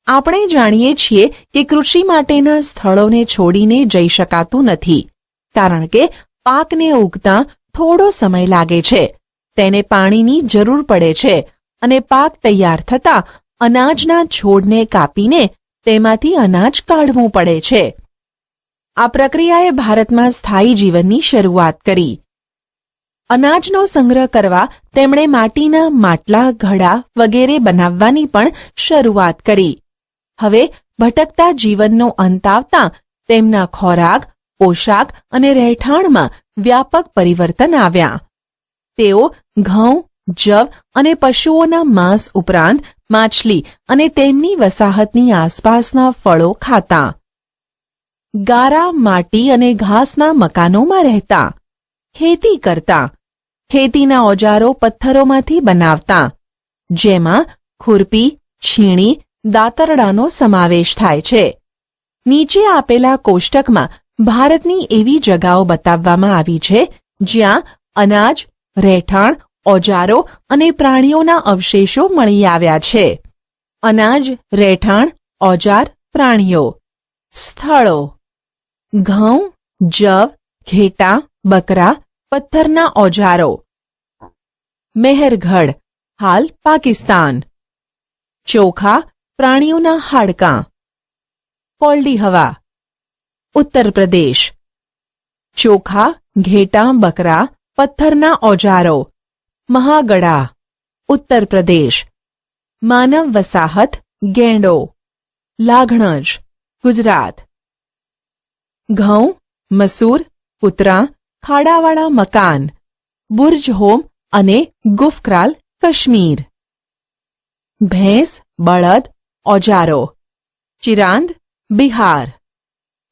આપણે જાણીએ છીએ કે કૃષિ માટેના સ્થળોને છોડીને જઈ શકાતું નથી, કારણ કે પાકને ઉગતા થોડો સમય લાગે છે, તેને પાણીની જરૂર પડે છે અને પાક તૈયાર થતાં અનાજના છોડને કાપીને તેમાંથી અનાજ કાઢવું પડે છે. આ પ્રક્રિયાએ ભારતમાં સ્થાયી જીવનની શરૂઆત કરી. અનાજનો સંગ્રહ કરવા તેમણે માટીના માટલા, ઘડા વગેરે બનાવવાની પણ શરૂઆત કરી. હવે ભટકતા જીવનનો અંત આવતાં તેમના ખોરાક, પોશાક અને રહેઠાણમાં વ્યાપક પરિવર્તન આવ્યા. તેઓ ઘઉં, જવ અને પશુઓના માંસ ઉપરાંત માછલી અને તેમની વસાહતની આસપાસના ફળો ખાતા. ગારા, માટી અને ઘાસના મકાનોમાં રહેતા. ખેતી કરતા. ખેતીના ઓજારો પથ્થરોમાંથી બનાવતા, જેમાં ખુરપી, છીણી, દાતરડાનો સમાવેશ થાય છે. નીચે આપેલા કોષ્ટકમાં ભારતની એવી જગાઓ બતાવવામાં આવી છે જ્યાં અનાજ, રહેઠાણ, ઓજારો અને પ્રાણીઓના અવશેષો મળી આવ્યા છે. અનાજ, રહેઠાણ, ઓજાર, પ્રાણીઓ. સ્થળો: ઘઉં, જવ, ઘેટાં, બકરા, પથ્થરના ઓજારો. મેહરગઢ, હાલ પાકિસ્તાન. ચોખા, પ્રાણીઓના હાડકાં. કોલ્ડી હવા, ઉત્તર પ્રદેશ. ચોખા, ઘેટાં, બકરા, પથ્થરના ઓજારો. મહાગડા, ઉત્તર પ્રદેશ. માનવ વસાહત, ગેંડો. લાઘણજ, ગુજરાત. ઘઉં, મસૂર, કૂતરાં, ખાડાવાળા મકાન. બુર્જ હોમ અને ગુફક્રાલ, કાશ્મીર. ભેંસ, બળદ, ઓજારો. ચિરાંદ, બિહાર.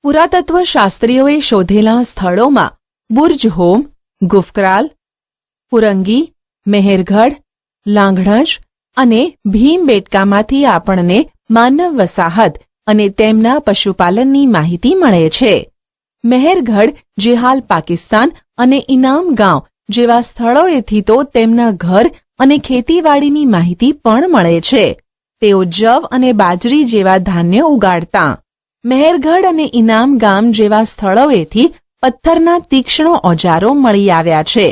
પુરાતત્વ શાસ્ત્રીઓએ શોધેલા સ્થળોમાં બુર્જ હોમ, ગુફક્રાલ, પુરંગી, મેહરગઢ, લાંઘણજ અને ભીમબેટકામાંથી આપણને માનવ વસાહત અને તેમના પશુપાલનની માહિતી મળે છે. મેહરગઢ, જે હાલ પાકિસ્તાન, અને ઇનામ ગાંવ જેવા સ્થળોએથી તો તેમના ઘર અને ખેતીવાડીની માહિતી પણ મળે છે. તેઓ જવ અને બાજરી જેવા ધાન્ય ઉગાડતા. મેહરગઢ અને ઇનામ ગામ જેવા સ્થળોએથી પથ્થરના તીક્ષ્ણ ઓજારો મળી આવ્યા છે,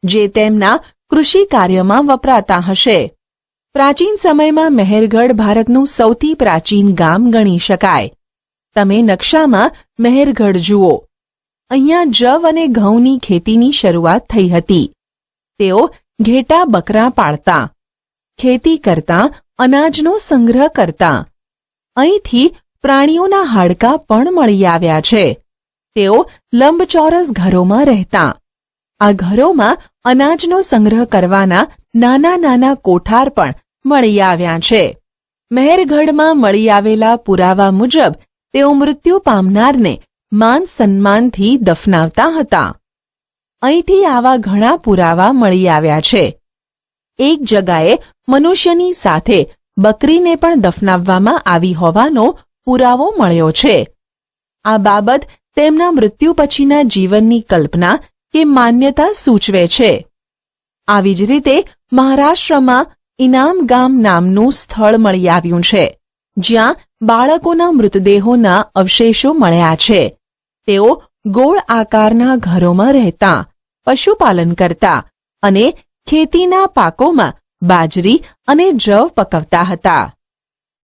જે તેમના કૃષિ કાર્યમાં વપરાતા હશે. પ્રાચીન સમયમાં મેહરગઢ ભારતનું સૌથી પ્રાચીન ગામ ગણી શકાય. તમે નકશામાં મેહરગઢ જુઓ. અહીંયા જવ અને ઘઉંની ખેતીની શરૂઆત થઈ હતી. તેઓ ઘેટાં, બકરાં પાળતા, ખેતી કરતા, અનાજનો સંગ્રહ કરતા. અહીંથી પ્રાણીઓના હાડકાં પણ મળી આવ્યા છે. તેઓ લંબચોરસ ઘરોમાં રહેતા. આ ઘરોમાં અનાજનો સંગ્રહ કરવાના નાના નાના કોઠાર પણ મળી આવ્યા છે. મેહરગઢમાં મળી આવેલા પુરાવા મુજબ તેઓ મૃત્યુ પામનારને માન સન્માનથી દફનાવતા હતા. અહીંથી આવા ઘણા પુરાવા મળી આવ્યા છે. એક જગાએ મનુષ્યની સાથે બકરીને પણ દફનાવવામાં આવી હોવાનો પુરાવો મળ્યો છે. આ બાબત તેમના મૃત્યુ પછીના જીવનની કલ્પના કે માન્યતા સૂચવે છે. આવી જ રીતે મહારાષ્ટ્રમાં ઇનામ ગામ નામનું સ્થળ મળી આવ્યું છે, જ્યાં બાળકોના મૃતદેહોના અવશેષો મળ્યા છે. તેઓ ગોળ આકારના ઘરોમાં રહેતા, પશુપાલન કરતા અને ખેતીના પાકોમાં બાજરી અને જવ પકવતા હતા.